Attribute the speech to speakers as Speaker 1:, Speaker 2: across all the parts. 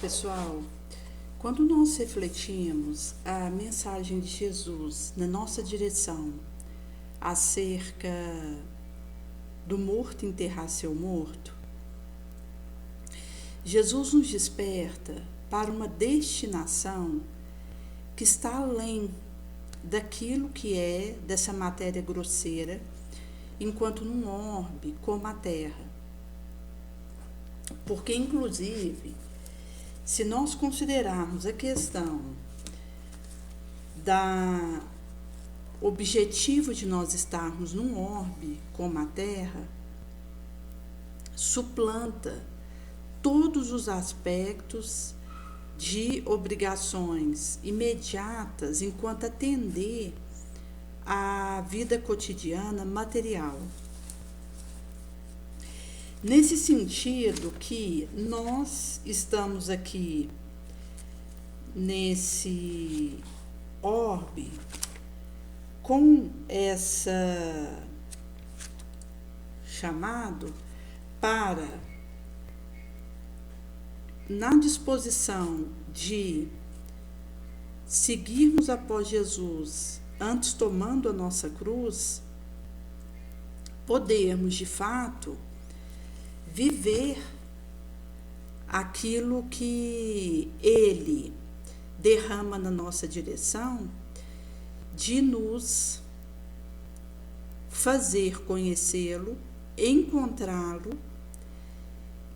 Speaker 1: Pessoal, quando nós refletimos a mensagem de Jesus na nossa direção acerca do morto enterrar seu morto, Jesus nos desperta para uma destinação que está além daquilo que é dessa matéria grosseira, enquanto num orbe como a Terra. Porque, inclusive, se nós considerarmos a questão da objetivo de nós estarmos num orbe como a Terra, suplanta todos os aspectos de obrigações imediatas enquanto atender à vida cotidiana material. Nesse sentido que nós estamos aqui nesse orbe com essa chamado para, na disposição de seguirmos após Jesus, antes tomando a nossa cruz, podermos de fato viver aquilo que Ele derrama na nossa direção, de nos fazer conhecê-lo, encontrá-lo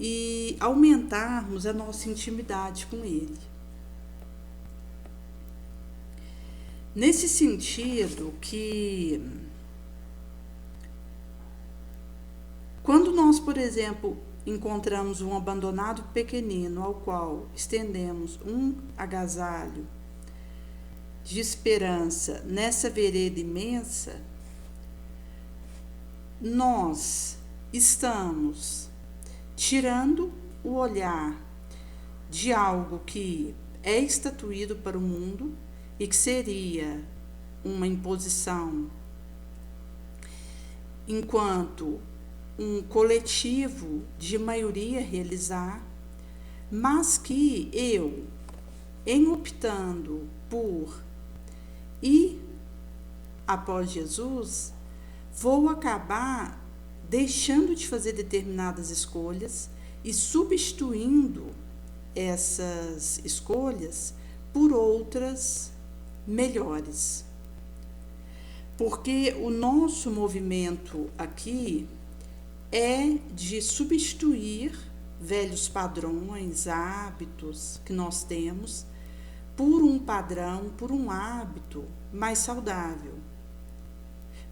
Speaker 1: e aumentarmos a nossa intimidade com Ele. Nesse sentido que quando nós, por exemplo, encontramos um abandonado pequenino ao qual estendemos um agasalho de esperança nessa vereda imensa, nós estamos tirando o olhar de algo que é estatuído para o mundo e que seria uma imposição enquanto um coletivo de maioria realizar, mas que eu, em optando por ir após Jesus, vou acabar deixando de fazer determinadas escolhas e substituindo essas escolhas por outras melhores. Porque o nosso movimento aqui é de substituir velhos padrões, hábitos que nós temos, por um padrão, por um hábito mais saudável.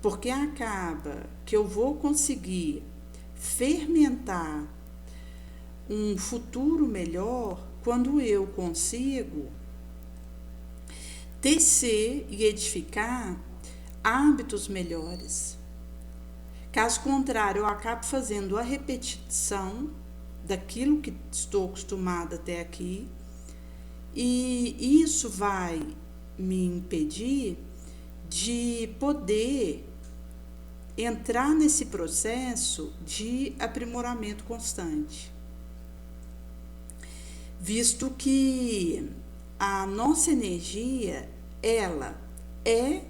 Speaker 1: Porque acaba que eu vou conseguir fermentar um futuro melhor quando eu consigo tecer e edificar hábitos melhores. Caso contrário, eu acabo fazendo a repetição daquilo que estou acostumada até aqui, e isso vai me impedir de poder entrar nesse processo de aprimoramento constante. Visto que a nossa energia, ela é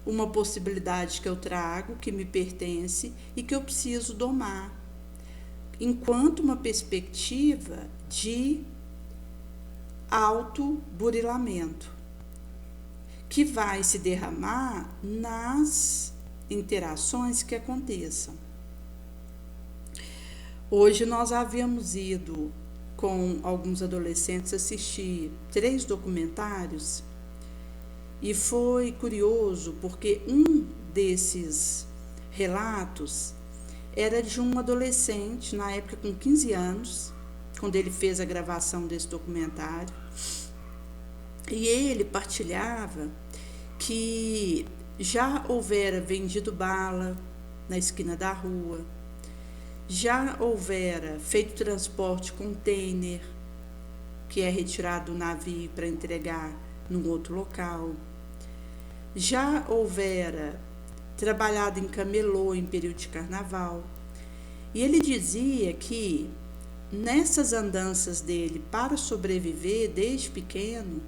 Speaker 1: uma possibilidade que eu trago, que me pertence e que eu preciso domar, enquanto uma perspectiva de autoburilamento, que vai se derramar nas interações que aconteçam. Hoje nós havíamos ido com alguns adolescentes assistir 3 documentários. E foi curioso porque um desses relatos era de um adolescente, na época com 15 anos, quando ele fez a gravação desse documentário. E ele partilhava que já houvera vendido bala na esquina da rua, já houvera feito transporte container, que é retirado do navio para entregar num outro local, já houvera trabalhado em camelô em período de carnaval. E ele dizia que nessas andanças dele para sobreviver desde pequeno,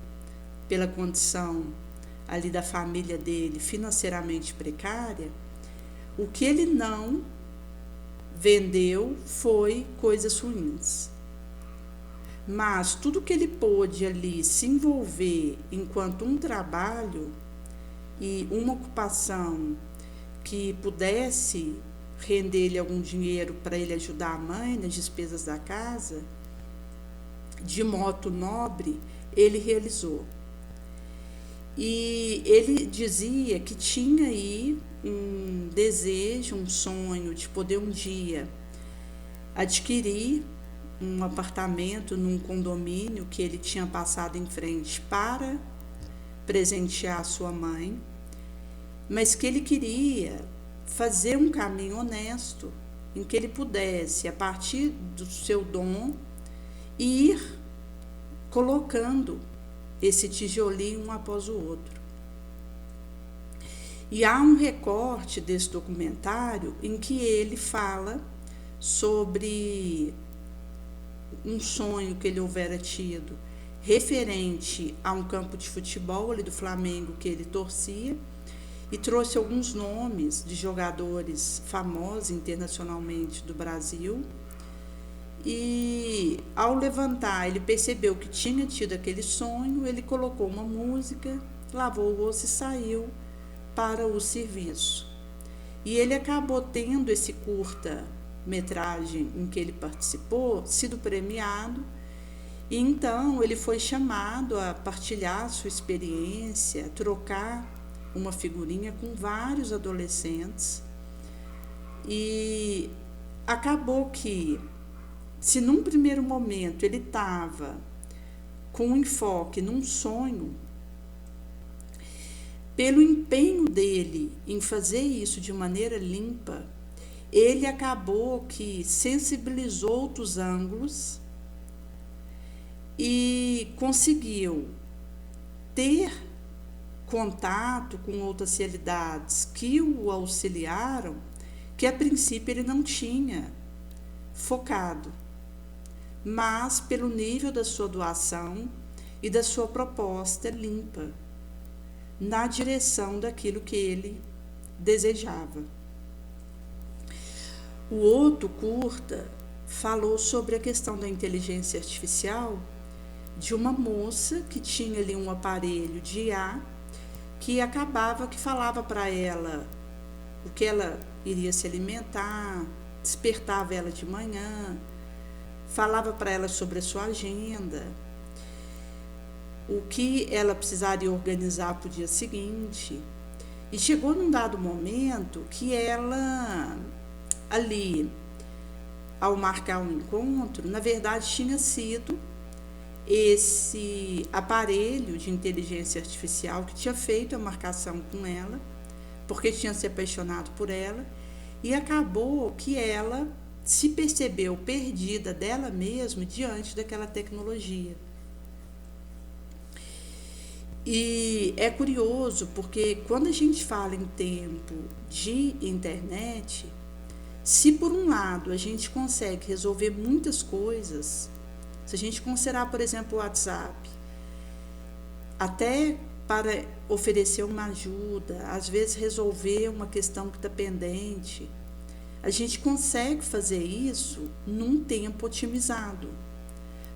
Speaker 1: pela condição ali da família dele financeiramente precária, o que ele não vendeu foi coisas ruins. Mas tudo que ele pôde ali se envolver enquanto um trabalho e uma ocupação que pudesse render-lhe algum dinheiro para ele ajudar a mãe nas despesas da casa, de modo nobre, ele realizou. E ele dizia que tinha aí um desejo, um sonho de poder um dia adquirir um apartamento num condomínio que ele tinha passado em frente para presentear sua mãe, mas que ele queria fazer um caminho honesto em que ele pudesse, a partir do seu dom, ir colocando esse tijolinho um após o outro. E há um recorte desse documentário em que ele fala sobre um sonho que ele houvera tido referente a um campo de futebol ali do Flamengo que ele torcia, e trouxe alguns nomes de jogadores famosos internacionalmente do Brasil. E ao levantar, ele percebeu que tinha tido aquele sonho, ele colocou uma música, lavou o rosto e saiu para o serviço. E ele acabou tendo esse curta-metragem em que ele participou, sido premiado, e então ele foi chamado a partilhar sua experiência, trocar uma figurinha com vários adolescentes, e acabou que, se num primeiro momento ele estava com um enfoque num sonho, pelo empenho dele em fazer isso de maneira limpa, ele acabou que sensibilizou outros ângulos e conseguiu ter contato com outras realidades que o auxiliaram, que a princípio ele não tinha focado, mas pelo nível da sua doação e da sua proposta limpa, na direção daquilo que ele desejava. O outro curta falou sobre a questão da inteligência artificial, de uma moça que tinha ali um aparelho de IA que acabava que falava para ela o que ela iria se alimentar, despertava ela de manhã, falava para ela sobre a sua agenda, o que ela precisaria organizar para o dia seguinte. E chegou num dado momento que ela, ali, ao marcar um encontro, na verdade tinha sido esse aparelho de inteligência artificial que tinha feito a marcação com ela, porque tinha se apaixonado por ela, e acabou que ela se percebeu perdida dela mesma diante daquela tecnologia. E é curioso, porque quando a gente fala em tempo de internet, se por um lado a gente consegue resolver muitas coisas, se a gente considerar, por exemplo, o WhatsApp, até para oferecer uma ajuda, às vezes resolver uma questão que está pendente, a gente consegue fazer isso num tempo otimizado.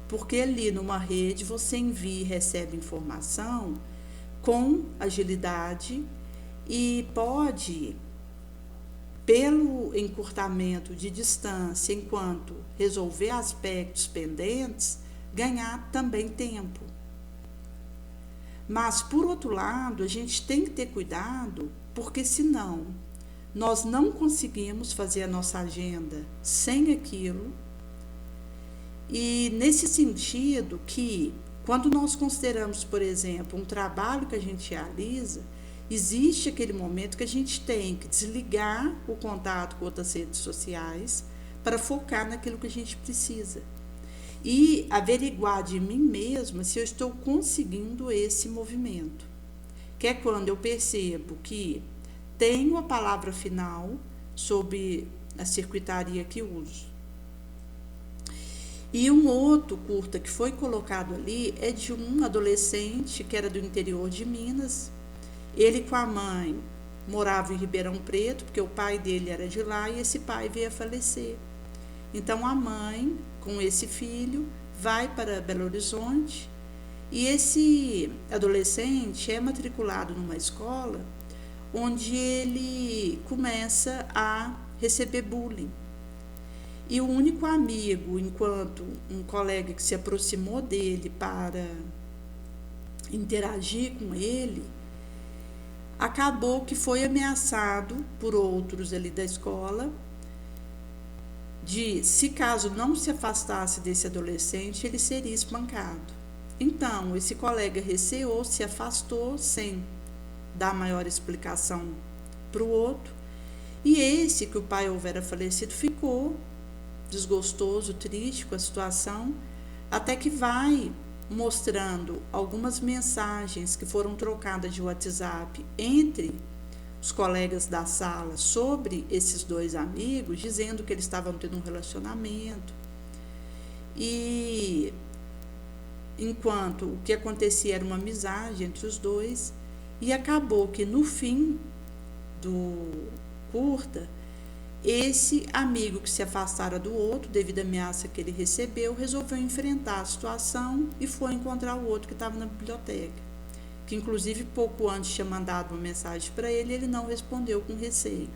Speaker 1: Porque ali numa rede você envia e recebe informação com agilidade e pode, pelo encurtamento de distância, enquanto resolver aspectos pendentes, ganhar também tempo. Mas, por outro lado, a gente tem que ter cuidado, porque senão nós não conseguimos fazer a nossa agenda sem aquilo. E nesse sentido que, quando nós consideramos, por exemplo, um trabalho que a gente realiza, existe aquele momento que a gente tem que desligar o contato com outras redes sociais para focar naquilo que a gente precisa. E averiguar de mim mesma se eu estou conseguindo esse movimento. Que é quando eu percebo que tenho a palavra final sobre a circuitaria que uso. E um outro curta que foi colocado ali é de um adolescente que era do interior de Minas. Ele com a mãe morava em Ribeirão Preto, porque o pai dele era de lá, e esse pai veio a falecer. Então a mãe, com esse filho, vai para Belo Horizonte, e esse adolescente é matriculado numa escola onde ele começa a receber bullying. E o único amigo, enquanto um colega que se aproximou dele para interagir com ele, acabou que foi ameaçado por outros ali da escola de, se caso não se afastasse desse adolescente, ele seria espancado. Então, esse colega receou, se afastou sem dar maior explicação para o outro, e esse que o pai houvera falecido ficou desgostoso, triste com a situação, até que vai mostrando algumas mensagens que foram trocadas de WhatsApp entre os colegas da sala sobre esses dois amigos, dizendo que eles estavam tendo um relacionamento. E enquanto o que acontecia era uma amizade entre os dois, e acabou que no fim do curta, esse amigo que se afastara do outro, devido à ameaça que ele recebeu, resolveu enfrentar a situação e foi encontrar o outro que estava na biblioteca, que inclusive pouco antes tinha mandado uma mensagem para ele, e ele não respondeu com receio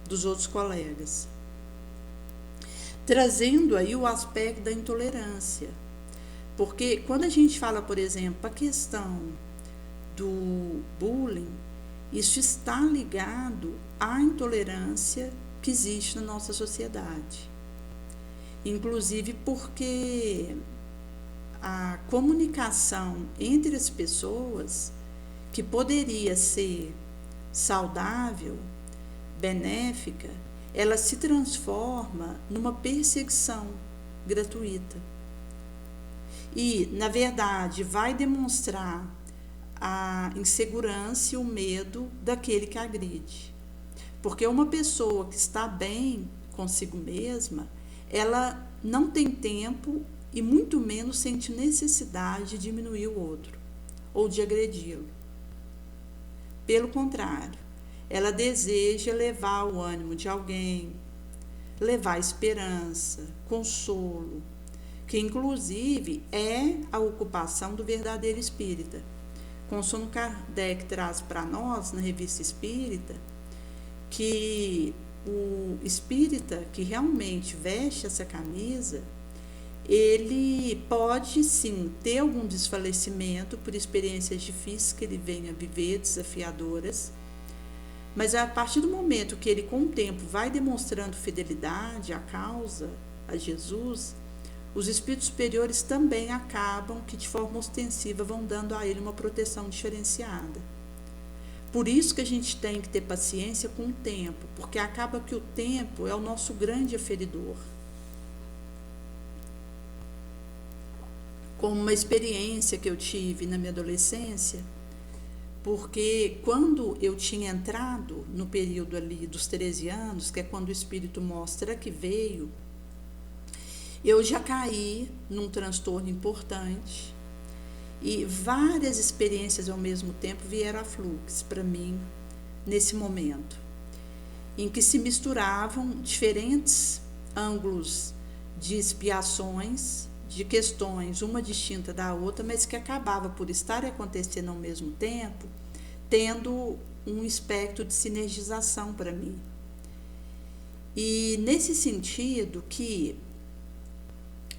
Speaker 1: dos outros colegas. Trazendo aí o aspecto da intolerância, porque quando a gente fala, por exemplo, a questão do bullying, isso está ligado à intolerância que existe na nossa sociedade. Inclusive porque a comunicação entre as pessoas, que poderia ser saudável, benéfica, ela se transforma numa perseguição gratuita. E, na verdade, vai demonstrar a insegurança e o medo daquele que agride. Porque uma pessoa que está bem consigo mesma, ela não tem tempo e muito menos sente necessidade de diminuir o outro ou de agredi-lo. Pelo contrário, ela deseja levar o ânimo de alguém, levar esperança, consolo, que inclusive é a ocupação do verdadeiro espírita. Consono Kardec traz para nós, na Revista Espírita, que o espírita que realmente veste essa camisa, ele pode sim ter algum desfalecimento por experiências difíceis que ele venha viver, desafiadoras, mas a partir do momento que ele com o tempo vai demonstrando fidelidade à causa, a Jesus, os espíritos superiores também acabam que de forma ostensiva vão dando a ele uma proteção diferenciada. Por isso que a gente tem que ter paciência com o tempo, porque acaba que o tempo é o nosso grande aferidor. Como uma experiência que eu tive na minha adolescência, porque quando eu tinha entrado no período ali dos 13 anos, que é quando o espírito mostra que veio, eu já caí num transtorno importante, e várias experiências ao mesmo tempo vieram a fluxo para mim nesse momento, em que se misturavam diferentes ângulos de expiações, de questões, uma distinta da outra, mas que acabava por estar acontecendo ao mesmo tempo, tendo um espectro de sinergização para mim. E nesse sentido que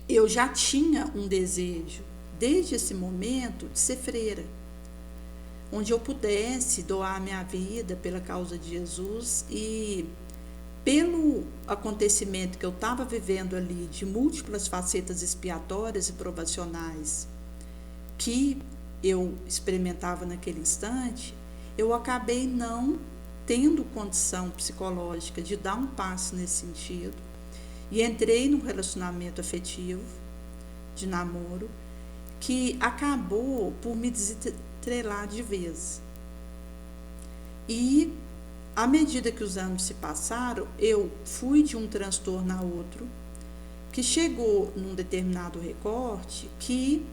Speaker 1: eu já tinha um desejo, desde esse momento, de ser freira, onde eu pudesse doar minha vida pela causa de Jesus, e pelo acontecimento que eu estava vivendo ali, de múltiplas facetas expiatórias e provacionais que eu experimentava naquele instante, eu acabei não tendo condição psicológica de dar um passo nesse sentido, e entrei num relacionamento afetivo, de namoro, que acabou por me desestrelar de vez. E, à medida que os anos se passaram, eu fui de um transtorno a outro, que chegou num determinado recorte que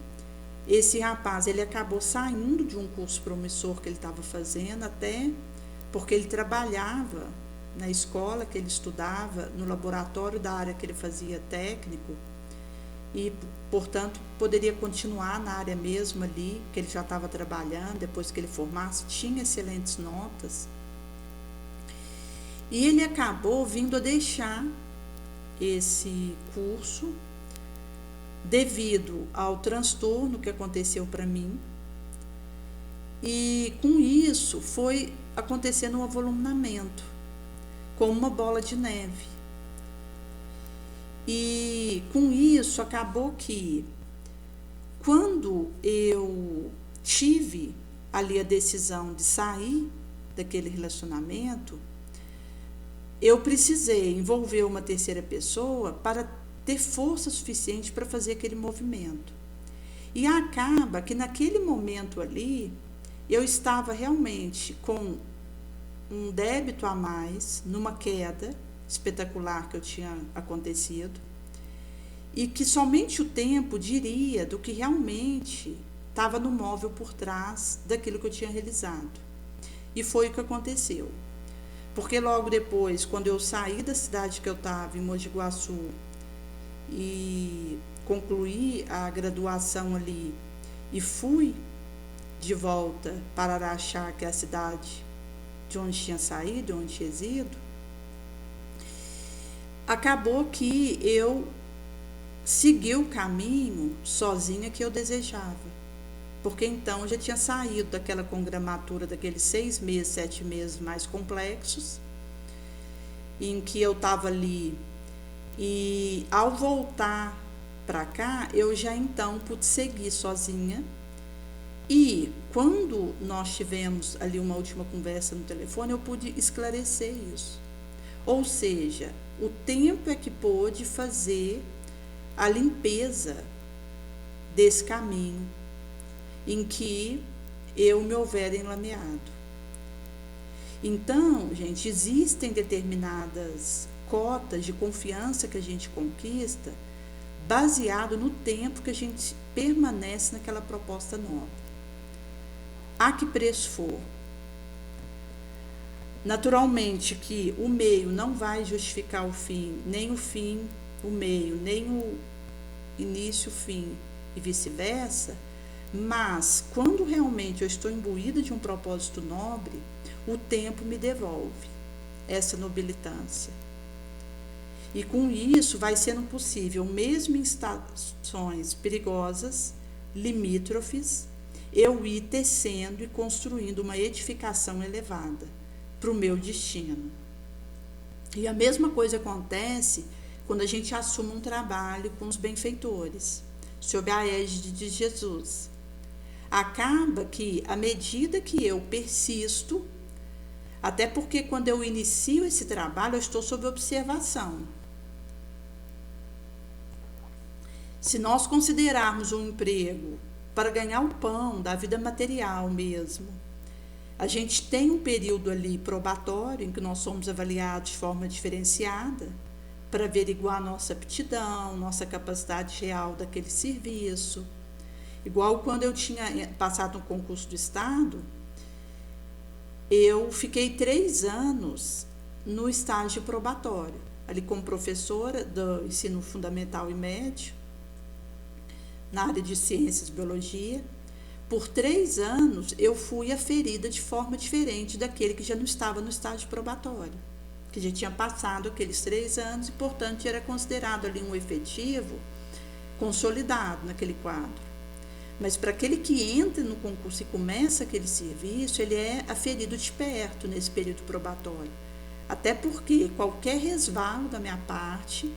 Speaker 1: esse rapaz ele acabou saindo de um curso promissor que ele estava fazendo, até porque ele trabalhava na escola que ele estudava, no laboratório da área que ele fazia técnico, e, portanto, poderia continuar na área mesmo ali, que ele já estava trabalhando, depois que ele formasse, tinha excelentes notas. E ele acabou vindo a deixar esse curso devido ao transtorno que aconteceu para mim, e com isso foi acontecendo um avolumamento, como uma bola de neve. E com isso acabou que, quando eu tive ali a decisão de sair daquele relacionamento, eu precisei envolver uma terceira pessoa para ter força suficiente para fazer aquele movimento. E acaba que naquele momento ali, eu estava realmente com um débito a mais, numa queda espetacular que eu tinha acontecido, e que somente o tempo diria do que realmente estava no móvel por trás daquilo que eu tinha realizado. E foi o que aconteceu. Porque logo depois, quando eu saí da cidade que eu estava, em Mogi Guaçu, e concluí a graduação ali, e fui de volta para Araxá, que é a cidade de onde tinha saído, onde tinha ido, acabou que eu segui o caminho sozinha que eu desejava. Porque então eu já tinha saído daquela congramatura, daqueles 6 meses, 7 meses mais complexos, em que eu estava ali, e ao voltar para cá, eu já então pude seguir sozinha. E quando nós tivemos ali uma última conversa no telefone, eu pude esclarecer isso. Ou seja, o tempo é que pôde fazer a limpeza desse caminho em que eu me houver enlameado. Então, gente, existem determinadas cotas de confiança que a gente conquista baseado no tempo que a gente permanece naquela proposta nova. A que preço for. Naturalmente que o meio não vai justificar o fim, nem o fim, o meio, nem o início, o fim e vice-versa, mas quando realmente eu estou imbuída de um propósito nobre, o tempo me devolve essa nobilitância. E com isso vai sendo possível, mesmo em estações perigosas, limítrofes, eu ir tecendo e construindo uma edificação elevada para o meu destino. E a mesma coisa acontece quando a gente assume um trabalho com os benfeitores, sob a égide de Jesus. Acaba que, à medida que eu persisto, até porque quando eu inicio esse trabalho, eu estou sob observação. Se nós considerarmos um emprego para ganhar o pão da vida material mesmo, a gente tem um período ali probatório em que nós somos avaliados de forma diferenciada para averiguar nossa aptidão, nossa capacidade real daquele serviço. Igual quando eu tinha passado um concurso do Estado, eu fiquei 3 anos no estágio probatório, ali como professora do ensino fundamental e médio, na área de ciências e biologia. Por 3 anos, eu fui aferida de forma diferente daquele que já não estava no estágio probatório, que já tinha passado aqueles 3 anos e, portanto, era considerado ali um efetivo consolidado naquele quadro. Mas para aquele que entra no concurso e começa aquele serviço, ele é aferido de perto nesse período probatório. Até porque qualquer resvalo da minha parte,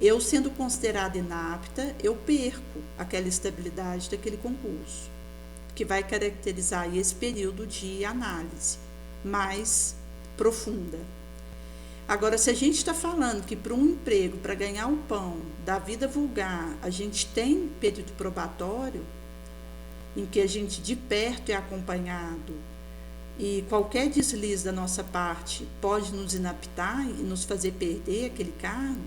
Speaker 1: eu sendo considerada inapta, eu perco aquela estabilidade daquele concurso, que vai caracterizar esse período de análise mais profunda. Agora, se a gente está falando que para um emprego, para ganhar o pão da vida vulgar, a gente tem período probatório, em que a gente de perto é acompanhado e qualquer deslize da nossa parte pode nos inaptar e nos fazer perder aquele cargo,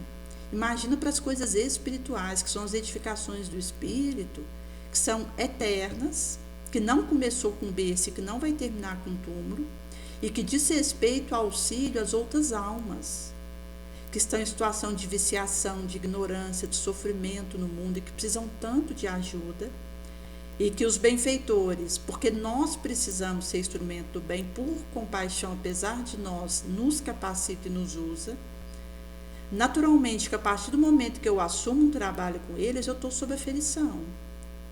Speaker 1: Imagina para as coisas espirituais, que são as edificações do Espírito, que são eternas, que não começou com berço e que não vai terminar com túmulo, e que diz respeito ao auxílio às outras almas, que estão em situação de viciação, de ignorância, de sofrimento no mundo e que precisam tanto de ajuda, e que os benfeitores, porque nós precisamos ser instrumento do bem por compaixão, apesar de nós, nos capacita e nos usa. Naturalmente, que a partir do momento que eu assumo um trabalho com eles, eu estou sob aferição.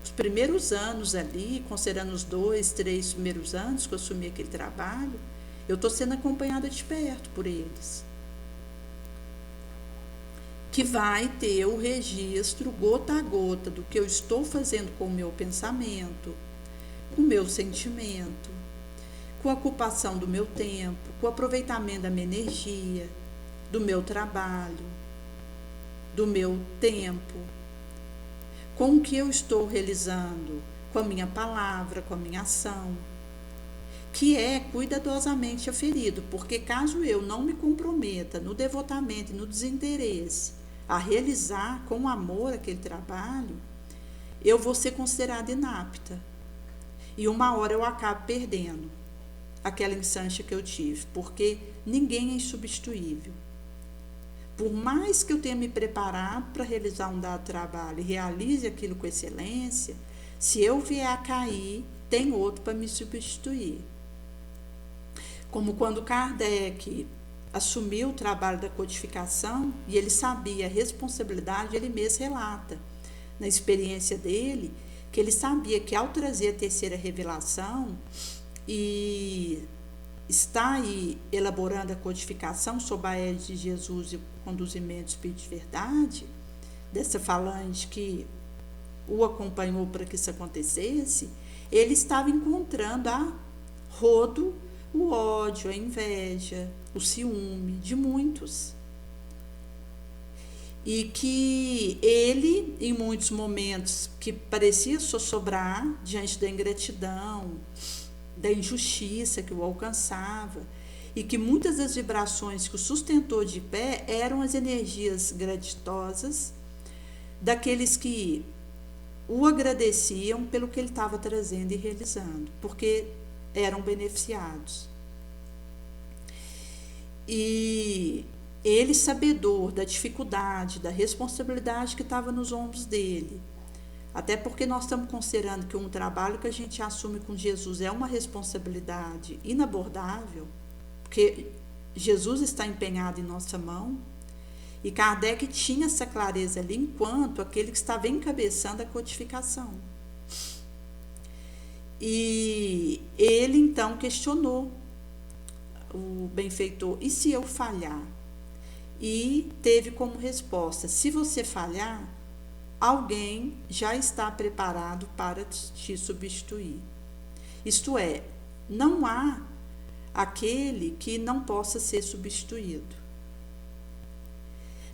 Speaker 1: Os primeiros anos ali, considerando os 2, 3 primeiros anos que eu assumi aquele trabalho, eu estou sendo acompanhada de perto por eles. Que vai ter o registro gota a gota do que eu estou fazendo com o meu pensamento, com o meu sentimento, com a ocupação do meu tempo, com o aproveitamento da minha energia, do meu trabalho, do meu tempo, com o que eu estou realizando, com a minha palavra, com a minha ação, que é cuidadosamente aferido, porque caso eu não me comprometa no devotamento e no desinteresse a realizar com amor aquele trabalho, eu vou ser considerada inapta. E uma hora eu acabo perdendo aquela instância que eu tive, porque ninguém é insubstituível. Por mais que eu tenha me preparado para realizar um dado trabalho e realize aquilo com excelência, se eu vier a cair, tem outro para me substituir. Como quando Kardec assumiu o trabalho da codificação e ele sabia a responsabilidade, ele mesmo relata na experiência dele, que ele sabia que ao trazer a terceira revelação e está aí elaborando a codificação sob a égide de Jesus e o conduzimento do Espírito de Verdade, dessa falange que o acompanhou para que isso acontecesse, ele estava encontrando a rodo o ódio, a inveja, o ciúme de muitos. E que ele, em muitos momentos, que parecia sossobrar diante da ingratidão, da injustiça que o alcançava, e que muitas das vibrações que o sustentou de pé eram as energias gratitosas daqueles que o agradeciam pelo que ele estava trazendo e realizando, porque eram beneficiados. E ele, sabedor da dificuldade, da responsabilidade que estava nos ombros dele, até porque nós estamos considerando que um trabalho que a gente assume com Jesus é uma responsabilidade inabordável, porque Jesus está empenhado em nossa mão, e Kardec tinha essa clareza ali enquanto aquele que estava encabeçando a codificação. E ele então questionou o benfeitor: e se eu falhar? E teve como resposta: se você falhar, alguém já está preparado para te substituir. Isto é, não há aquele que não possa ser substituído.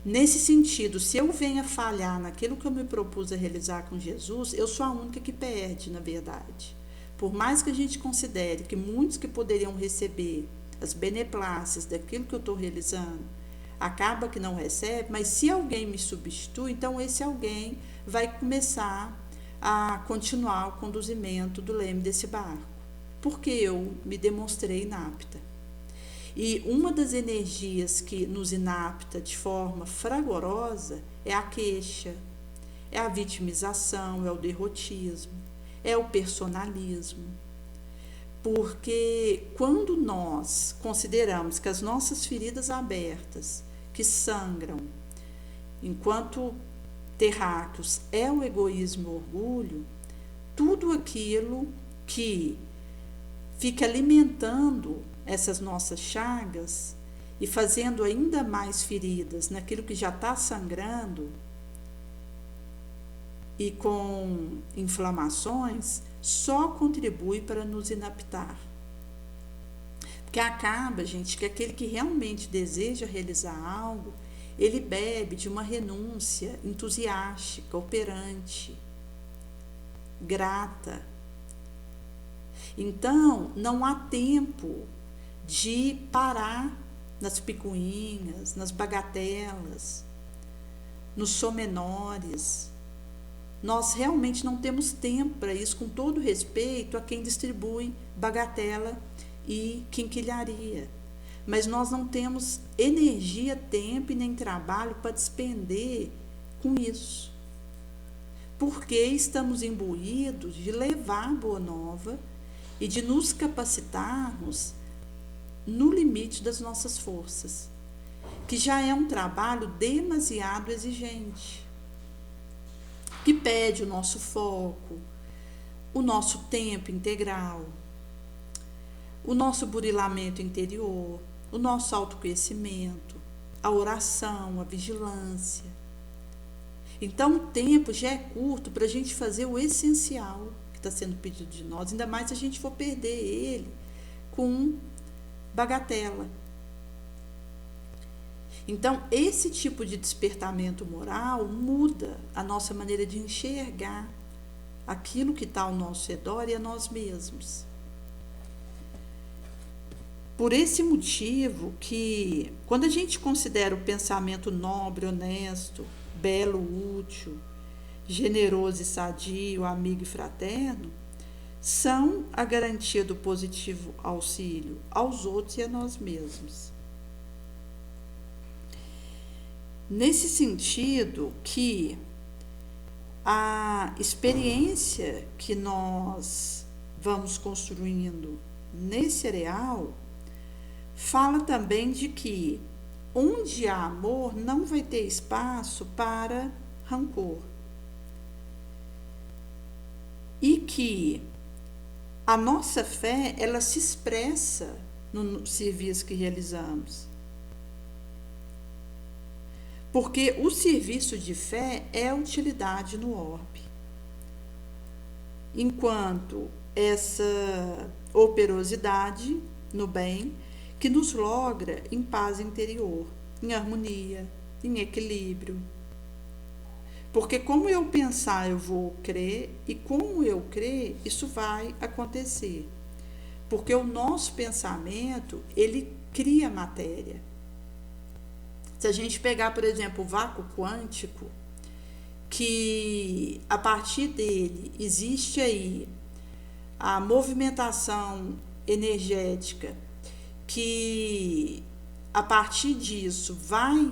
Speaker 1: Nesse sentido, se eu venho a falhar naquilo que eu me propus a realizar com Jesus, eu sou a única que perde, na verdade. Por mais que a gente considere que muitos que poderiam receber as beneplácias daquilo que eu estou realizando, acaba que não recebe, mas se alguém me substitui, então esse alguém vai começar a continuar o conduzimento do leme desse barco, porque eu me demonstrei inapta. E uma das energias que nos inapta de forma fragorosa é a queixa, é a vitimização, é o derrotismo, é o personalismo. Porque quando nós consideramos que as nossas feridas abertas, que sangram, enquanto terráqueos, é o egoísmo e o orgulho, tudo aquilo que fica alimentando essas nossas chagas e fazendo ainda mais feridas naquilo que já está sangrando e com inflamações, só contribui para nos inaptar. Porque acaba, gente, que aquele que realmente deseja realizar algo, ele bebe de uma renúncia entusiástica, operante, grata. Então, não há tempo de parar nas picuinhas, nas bagatelas, nos somenores. Nós realmente não temos tempo para isso, com todo respeito a quem distribui bagatela e quinquilharia. Mas nós não temos energia, tempo e nem trabalho para despender com isso. Porque estamos imbuídos de levar a boa nova e de nos capacitarmos no limite das nossas forças, que já é um trabalho demasiado exigente, que pede o nosso foco, o nosso tempo integral, o nosso burilamento interior, o nosso autoconhecimento, a oração, a vigilância. Então o tempo já é curto para a gente fazer o essencial que está sendo pedido de nós, ainda mais se a gente for perder ele com bagatela. Então, esse tipo de despertamento moral muda a nossa maneira de enxergar aquilo que está ao nosso redor e a nós mesmos. Por esse motivo que, quando a gente considera o pensamento nobre, honesto, belo, útil, generoso e sadio, amigo e fraterno, são a garantia do positivo auxílio aos outros e a nós mesmos. Nesse sentido que a experiência que nós vamos construindo nesse areal fala também de que onde há amor não vai ter espaço para rancor. E que a nossa fé, ela se expressa no serviço que realizamos. Porque o serviço de fé é a utilidade no orbe. Enquanto essa operosidade no bem que nos logra em paz interior, em harmonia, em equilíbrio. Porque como eu pensar, eu vou crer, e como eu crer, isso vai acontecer. Porque o nosso pensamento, ele cria matéria. Se a gente pegar, por exemplo, o vácuo quântico, que a partir dele existe aí a movimentação energética, que a partir disso vai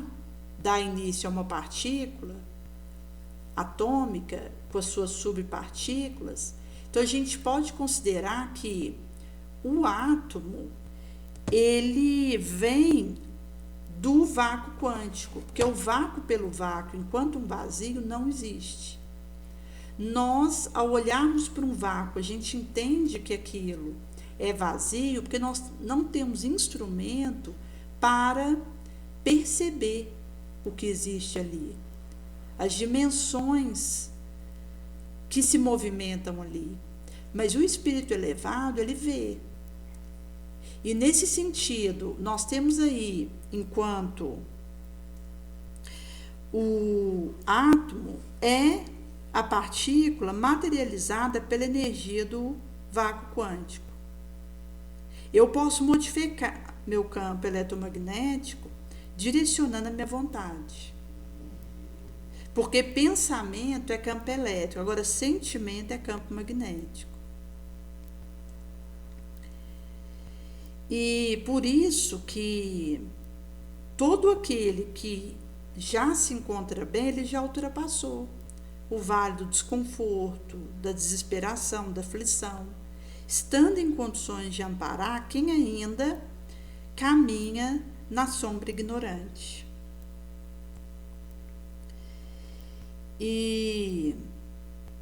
Speaker 1: dar início a uma partícula atômica com as suas subpartículas. Então a gente pode considerar que o átomo, ele vem do vácuo quântico, porque o vácuo pelo vácuo, enquanto um vazio, não existe. Nós, ao olharmos para um vácuo, a gente entende que aquilo é vazio, porque nós não temos instrumento para perceber o que existe ali, as dimensões que se movimentam ali. Mas o espírito elevado, ele vê. E nesse sentido, nós temos aí, enquanto o átomo é a partícula materializada pela energia do vácuo quântico. Eu posso modificar meu campo eletromagnético direcionando a minha vontade. Porque pensamento é campo elétrico, agora sentimento é campo magnético. E por isso que todo aquele que já se encontra bem, ele já ultrapassou o vale do desconforto, da desesperação, da aflição, estando em condições de amparar quem ainda caminha na sombra ignorante. E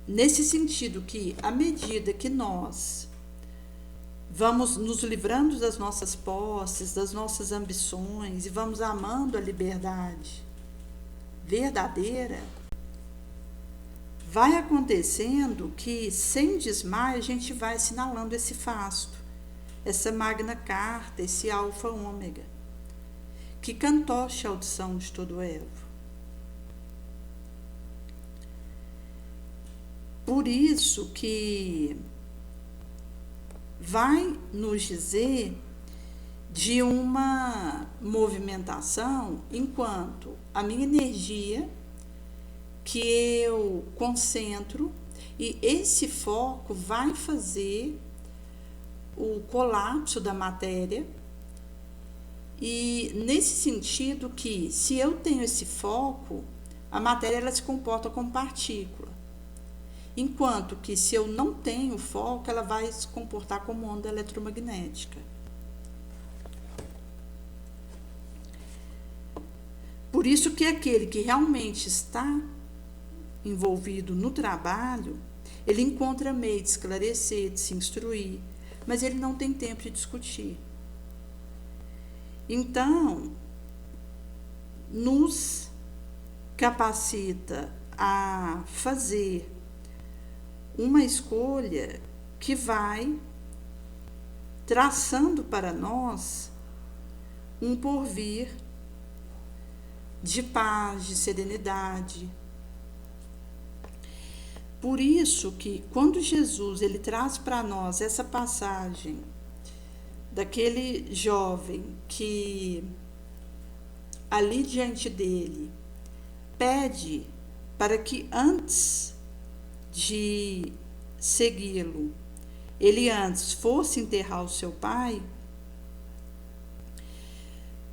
Speaker 1: nesse sentido que, à medida que nós vamos nos livrando das nossas posses, das nossas ambições e vamos amando a liberdade verdadeira, vai acontecendo que, sem desmaio, a gente vai assinalando esse fasto, essa magna carta, esse alfa ômega, que cantoche a audição de todo o Evo. Por isso que vai nos dizer de uma movimentação enquanto a minha energia que eu concentro e esse foco vai fazer o colapso da matéria. E nesse sentido que, se eu tenho esse foco, a matéria ela se comporta como partícula. Enquanto que, se eu não tenho foco, ela vai se comportar como onda eletromagnética. Por isso que aquele que realmente está envolvido no trabalho, ele encontra meio de esclarecer, de se instruir, mas ele não tem tempo de discutir. Então, nos capacita a fazer uma escolha que vai traçando para nós um porvir de paz, de serenidade. Por isso que quando Jesus ele traz para nós essa passagem daquele jovem que ali diante dele pede para que antes de segui-lo, ele antes fosse enterrar o seu pai,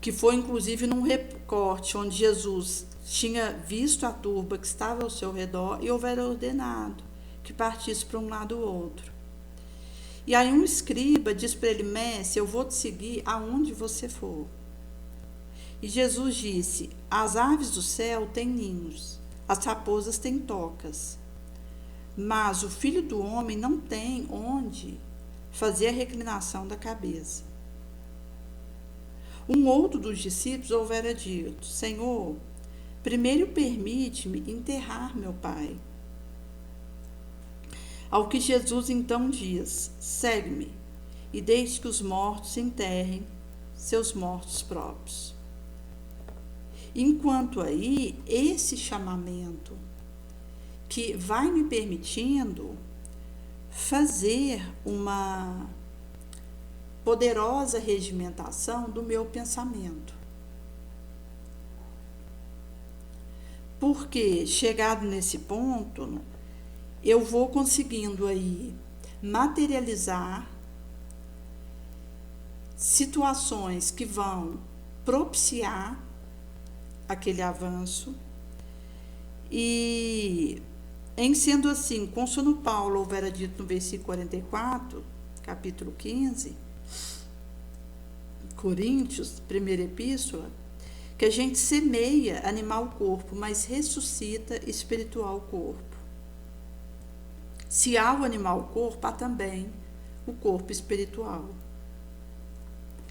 Speaker 1: que foi inclusive num recorte onde Jesus tinha visto a turba que estava ao seu redor e houvera ordenado que partisse para um lado ou outro. E aí um escriba diz para ele: mestre, eu vou te seguir aonde você for. E Jesus disse: as aves do céu têm ninhos, as raposas têm tocas, mas o filho do homem não tem onde fazer a reclinação da cabeça. Um outro dos discípulos houvera dito: Senhor, primeiro permite-me enterrar meu pai. Ao que Jesus então diz: segue-me e deixe que os mortos enterrem seus mortos próprios. Enquanto aí, esse chamamento que vai me permitindo fazer uma poderosa regimentação do meu pensamento. Porque, chegado nesse ponto, eu vou conseguindo aí materializar situações que vão propiciar aquele avanço. E, em sendo assim, consono Paulo houvera dito no versículo 44, capítulo 15, Coríntios, primeira epístola, que a gente semeia animal corpo, mas ressuscita espiritual corpo. Se há o animal corpo, há também o corpo espiritual.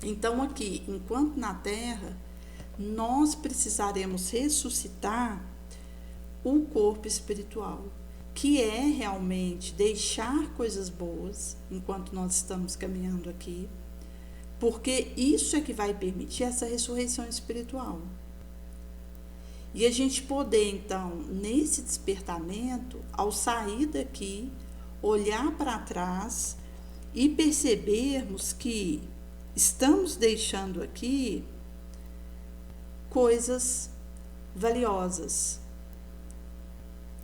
Speaker 1: Então aqui, enquanto na Terra, nós precisaremos ressuscitar o corpo espiritual, que é realmente deixar coisas boas enquanto nós estamos caminhando aqui, porque isso é que vai permitir essa ressurreição espiritual. E a gente poder, então, nesse despertamento, ao sair daqui, olhar para trás e percebermos que estamos deixando aqui coisas valiosas,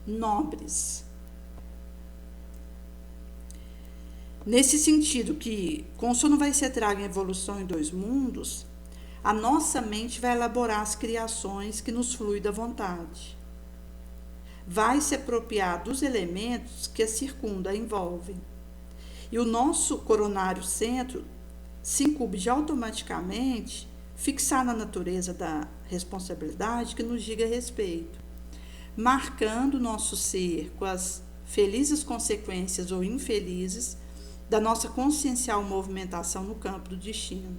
Speaker 1: nobres. Nesse sentido que, consoante vai ser traga em evolução em dois mundos, a nossa mente vai elaborar as criações que nos flui da vontade. Vai se apropriar dos elementos que a circundam, a envolvem. E o nosso coronário centro se incumbe de automaticamente fixar na natureza da responsabilidade que nos diga respeito, marcando o nosso ser com as felizes consequências ou infelizes da nossa consciencial movimentação no campo do destino.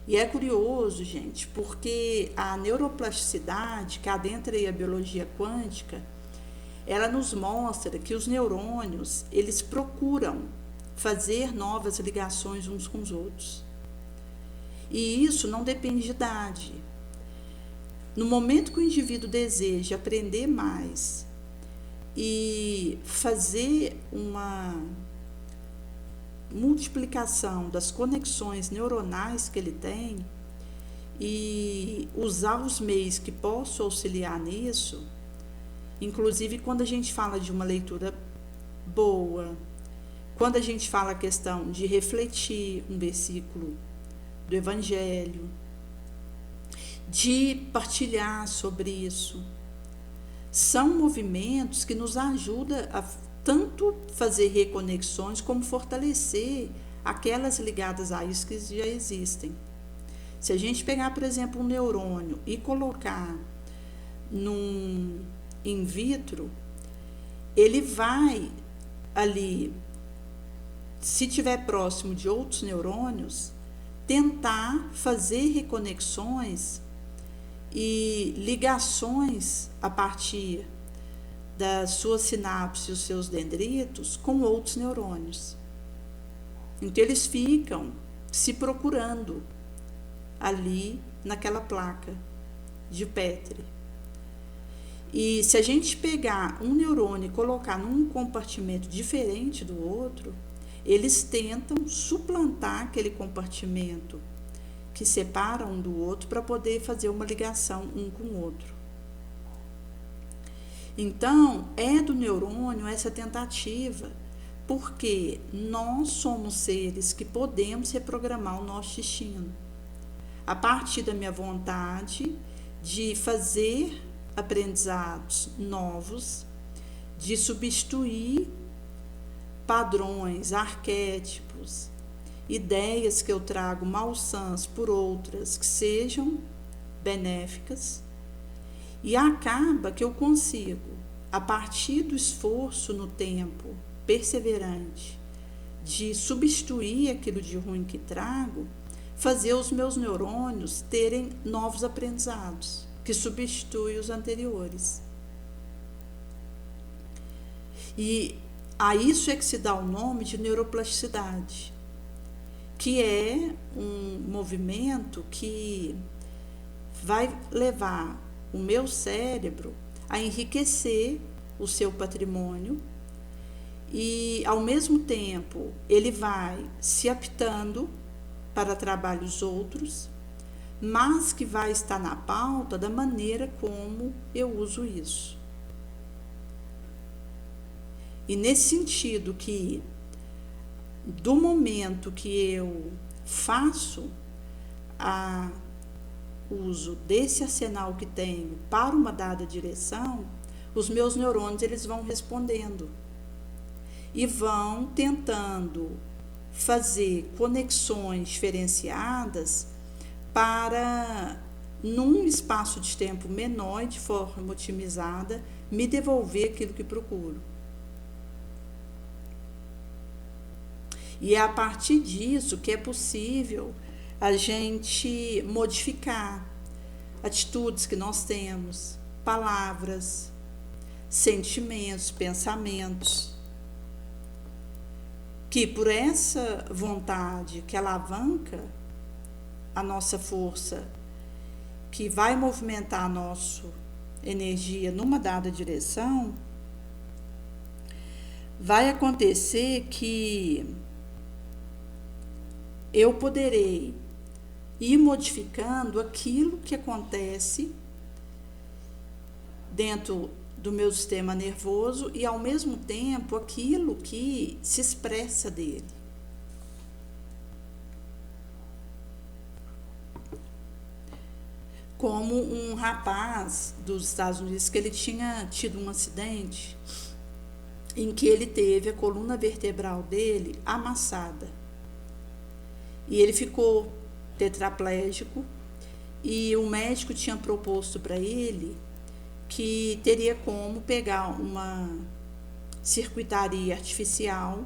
Speaker 1: E é curioso, gente, porque a neuroplasticidade, que adentra aí a biologia quântica, ela nos mostra que os neurônios, eles procuram fazer novas ligações uns com os outros. E isso não depende de idade. No momento que o indivíduo deseja aprender mais e fazer uma multiplicação das conexões neuronais que ele tem e usar os meios que possam auxiliar nisso, Inclusive, quando a gente fala de uma leitura boa, quando a gente fala a questão de refletir um versículo do Evangelho, de partilhar sobre isso, são movimentos que nos ajudam a tanto fazer reconexões como fortalecer aquelas ligadas a isso que já existem. Se a gente pegar, por exemplo, um neurônio e colocar num in vitro, ele vai ali, se tiver próximo de outros neurônios, tentar fazer reconexões e ligações a partir das suas sinapses e os seus dendritos com outros neurônios. Então eles ficam se procurando ali naquela placa de Petri. E se a gente pegar um neurônio e colocar num compartimento diferente do outro, eles tentam suplantar aquele compartimento que separa um do outro para poder fazer uma ligação um com o outro. Então, é do neurônio essa tentativa, porque nós somos seres que podemos reprogramar o nosso destino. A partir da minha vontade de fazer aprendizados novos, de substituir padrões, arquétipos, ideias que eu trago malsãs por outras que sejam benéficas, e acaba que eu consigo, a partir do esforço no tempo perseverante, de substituir aquilo de ruim que trago, fazer os meus neurônios terem novos aprendizados, que substituem os anteriores. E a isso é que se dá o nome de neuroplasticidade, que é um movimento que vai levar o meu cérebro a enriquecer o seu patrimônio e, ao mesmo tempo, ele vai se aptando para trabalhos outros, mas que vai estar na pauta da maneira como eu uso isso. E nesse sentido que, do momento que eu faço uso desse arsenal que tenho para uma dada direção, os meus neurônios eles vão respondendo e vão tentando fazer conexões diferenciadas para, num espaço de tempo menor e de forma otimizada, me devolver aquilo que procuro. E é a partir disso que é possível a gente modificar atitudes que nós temos, palavras, sentimentos, pensamentos, que por essa vontade que alavanca a nossa força, que vai movimentar a nossa energia numa dada direção, vai acontecer que eu poderei ir modificando aquilo que acontece dentro do meu sistema nervoso e, ao mesmo tempo, aquilo que se expressa dele. Como um rapaz dos Estados Unidos que ele tinha tido um acidente em que ele teve a coluna vertebral dele amassada. E ele ficou tetraplégico e o médico tinha proposto para ele que teria como pegar uma circuitaria artificial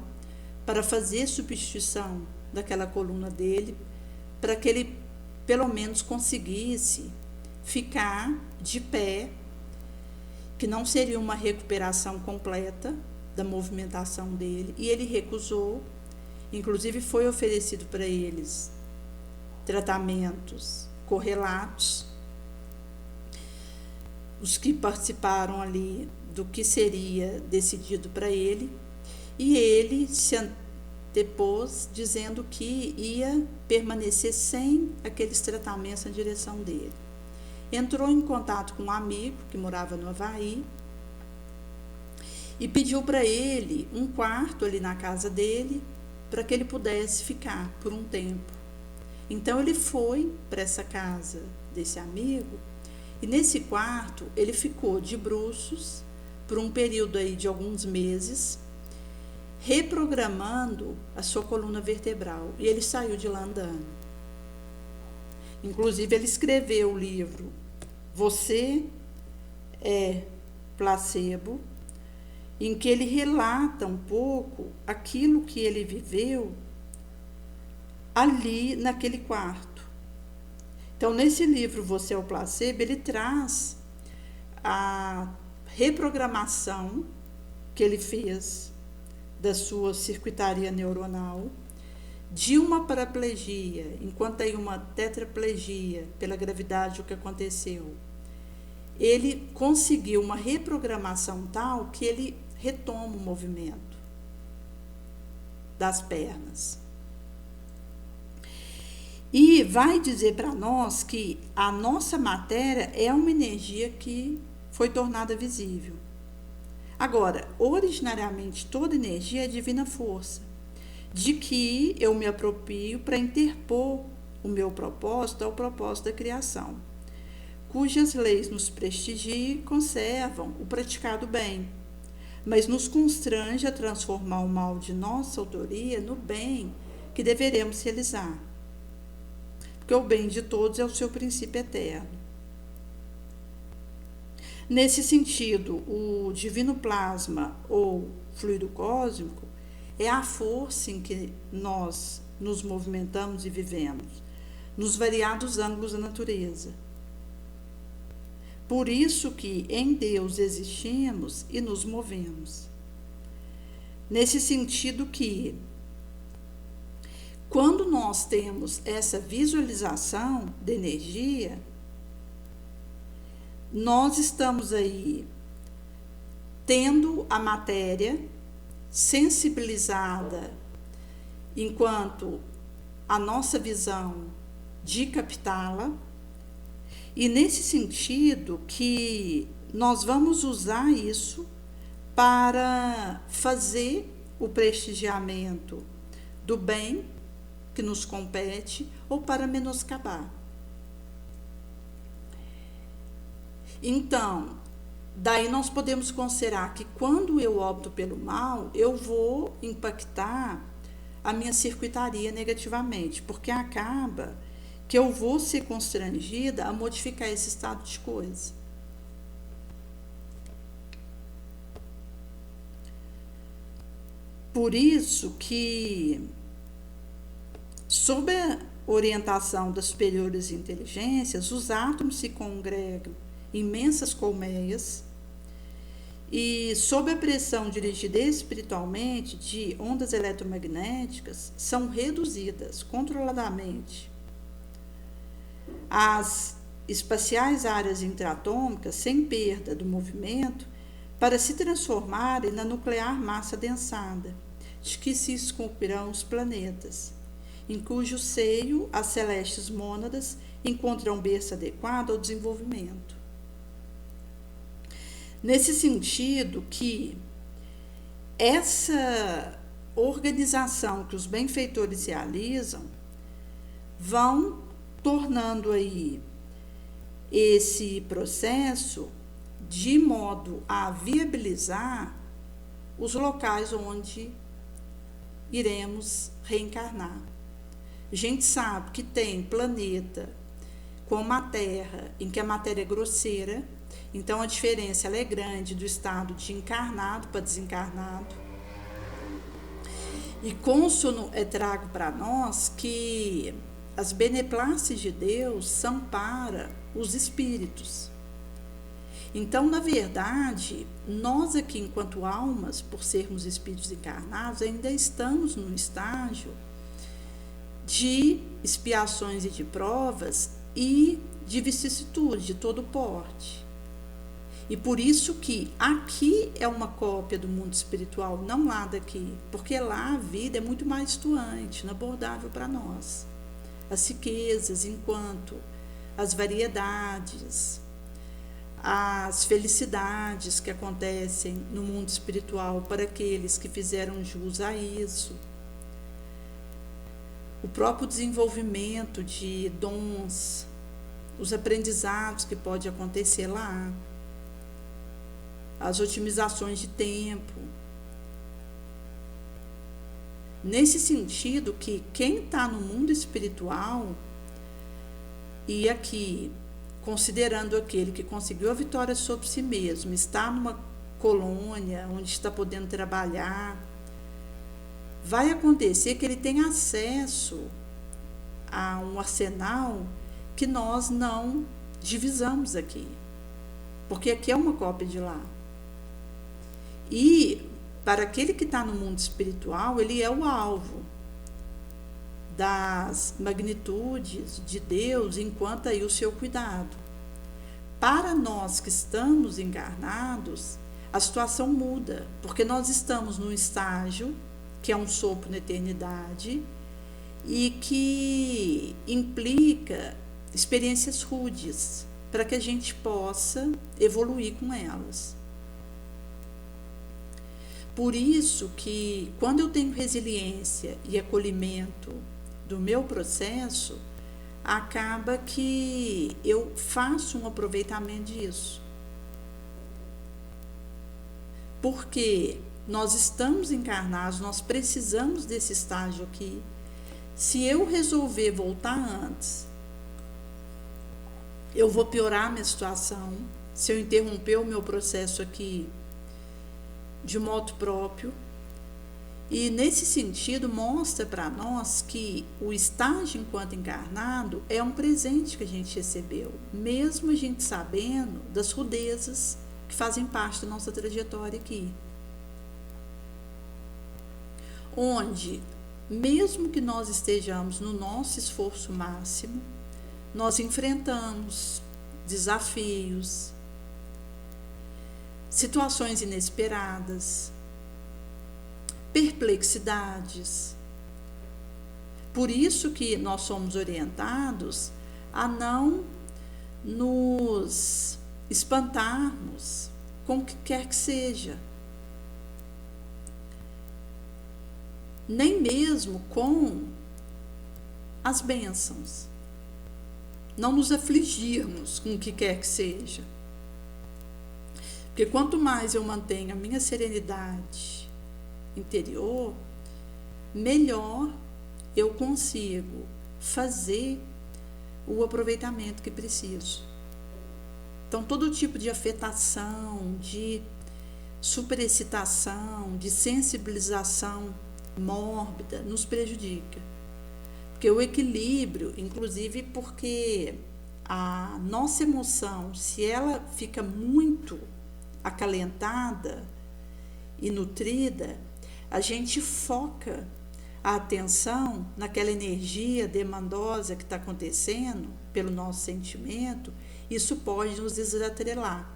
Speaker 1: para fazer substituição daquela coluna dele, para que ele pelo menos conseguisse ficar de pé, que não seria uma recuperação completa da movimentação dele, e ele recusou. Inclusive foi oferecido para eles tratamentos correlatos, os que participaram ali do que seria decidido para ele, e ele se antepôs dizendo que ia permanecer sem aqueles tratamentos na direção dele. Entrou em contato com um amigo que morava no Havaí e pediu para ele um quarto ali na casa dele, para que ele pudesse ficar por um tempo. Então ele foi para essa casa desse amigo, e nesse quarto ele ficou de bruços por um período aí de alguns meses, reprogramando a sua coluna vertebral, e ele saiu de lá andando. Inclusive ele escreveu o livro Você é Placebo, em que ele relata um pouco aquilo que ele viveu ali naquele quarto. Então, nesse livro Você é o Placebo, ele traz a reprogramação que ele fez da sua circuitaria neuronal, de uma paraplegia, enquanto tem uma tetraplegia pela gravidade, o que aconteceu. Ele conseguiu uma reprogramação tal que ele retoma o movimento das pernas. E vai dizer para nós que a nossa matéria é uma energia que foi tornada visível. Agora, originariamente, toda energia é divina força, de que eu me aproprio para interpor o meu propósito ao propósito da criação, cujas leis nos prestigiam e conservam o praticado bem, mas nos constrange a transformar o mal de nossa autoria no bem que deveremos realizar, porque o bem de todos é o seu princípio eterno. Nesse sentido, o divino plasma ou fluido cósmico é a força em que nós nos movimentamos e vivemos, nos variados ângulos da natureza. Por isso que em Deus existimos e nos movemos. Nesse sentido que, quando nós temos essa visualização de energia, nós estamos aí tendo a matéria sensibilizada enquanto a nossa visão de captá-la, e nesse sentido que nós vamos usar isso para fazer o prestigiamento do bem que nos compete ou para menoscabar. Então, daí nós podemos considerar que quando eu opto pelo mal, eu vou impactar a minha circuitaria negativamente, porque acaba que eu vou ser constrangida a modificar esse estado de coisa. Por isso que, sob a orientação das superiores inteligências, os átomos se congregam imensas colmeias e, sob a pressão dirigida espiritualmente de ondas eletromagnéticas, são reduzidas controladamente às espaciais áreas intratômicas sem perda do movimento, para se transformarem na nuclear massa densada, de que se esculpirão os planetas, em cujo seio as celestes mônadas encontram berço adequado ao desenvolvimento. Nesse sentido que essa organização que os benfeitores realizam vão tornando aí esse processo de modo a viabilizar os locais onde iremos reencarnar. A gente sabe que tem planeta como a Terra, em que a matéria é grosseira, então a diferença ela é grande do estado de encarnado para desencarnado. E cônsono é trago para nós que as beneplácites de Deus são para os espíritos. Então, na verdade, nós aqui, enquanto almas, por sermos espíritos encarnados, ainda estamos num estágio de expiações e de provas e de vicissitudes de todo porte. E por isso que aqui é uma cópia do mundo espiritual, não lá daqui, porque lá a vida é muito mais atuante, inabordável para nós. As riquezas, enquanto as variedades, as felicidades que acontecem no mundo espiritual para aqueles que fizeram jus a isso, o próprio desenvolvimento de dons, os aprendizados que pode acontecer lá, as otimizações de tempo. Nesse sentido que quem está no mundo espiritual e aqui, considerando aquele que conseguiu a vitória sobre si mesmo, está numa colônia onde está podendo trabalhar, vai acontecer que ele tem acesso a um arsenal que nós não divisamos aqui, porque aqui é uma cópia de lá. E para aquele que está no mundo espiritual, ele é o alvo das magnitudes de Deus, enquanto aí o seu cuidado. Para nós que estamos encarnados, a situação muda, porque nós estamos num estágio que é um sopro na eternidade e que implica experiências rudes para que a gente possa evoluir com elas. Por isso que quando eu tenho resiliência e acolhimento do meu processo, acaba que eu faço um aproveitamento disso. Porque nós estamos encarnados, nós precisamos desse estágio aqui. Se eu resolver voltar antes, eu vou piorar a minha situação. Se eu interromper o meu processo aqui de modo próprio. E nesse sentido mostra para nós que o estágio enquanto encarnado é um presente que a gente recebeu, mesmo a gente sabendo das rudezas que fazem parte da nossa trajetória aqui. Onde, mesmo que nós estejamos no nosso esforço máximo, nós enfrentamos desafios, situações inesperadas, perplexidades. Por isso que nós somos orientados a não nos espantarmos com o que quer que seja, nem mesmo com as bênçãos, não nos afligirmos com o que quer que seja. Porque quanto mais eu mantenho a minha serenidade interior, melhor eu consigo fazer o aproveitamento que preciso. Então, todo tipo de afetação, de superexcitação, de sensibilização mórbida nos prejudica. Porque o equilíbrio, inclusive porque a nossa emoção, se ela fica muito acalentada e nutrida, a gente foca a atenção naquela energia demandosa que está acontecendo pelo nosso sentimento. Isso pode nos desatrelar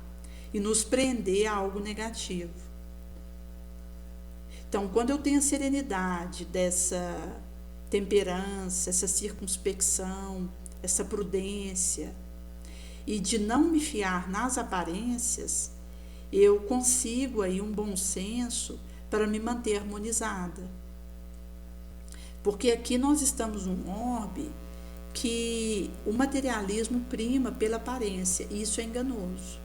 Speaker 1: e nos prender a algo negativo. Então, quando eu tenho a serenidade dessa temperança, essa circunspecção, essa prudência, e de não me fiar nas aparências, eu consigo aí um bom senso para me manter harmonizada. Porque aqui nós estamos num orbe que o materialismo prima pela aparência, e isso é enganoso.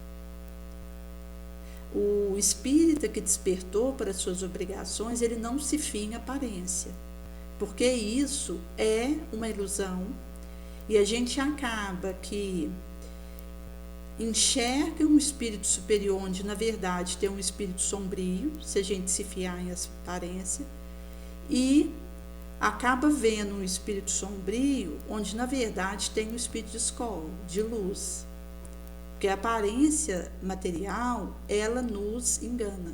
Speaker 1: O espírita que despertou para as suas obrigações, ele não se fia em aparência, porque isso é uma ilusão, e a gente acaba que enxerga um espírito superior, onde na verdade tem um espírito sombrio, se a gente se fiar em aparência, e acaba vendo um espírito sombrio, onde na verdade tem um espírito de escola, de luz. Porque a aparência material, ela nos engana.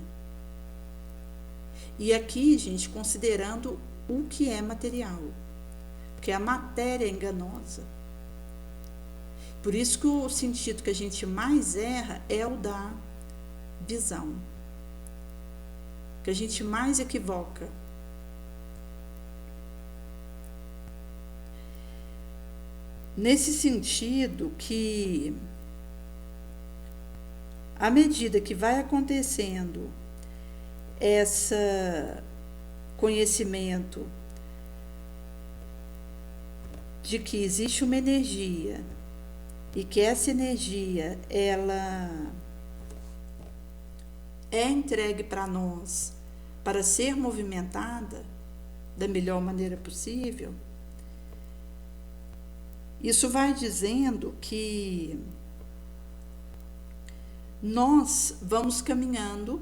Speaker 1: E aqui, gente, considerando o que é material, porque a matéria é enganosa. Por isso que o sentido que a gente mais erra é o da visão, que a gente mais equivoca. Nesse sentido que à medida que vai acontecendo esse conhecimento de que existe uma energia e que essa energia ela é entregue para nós para ser movimentada da melhor maneira possível, isso vai dizendo que nós vamos caminhando.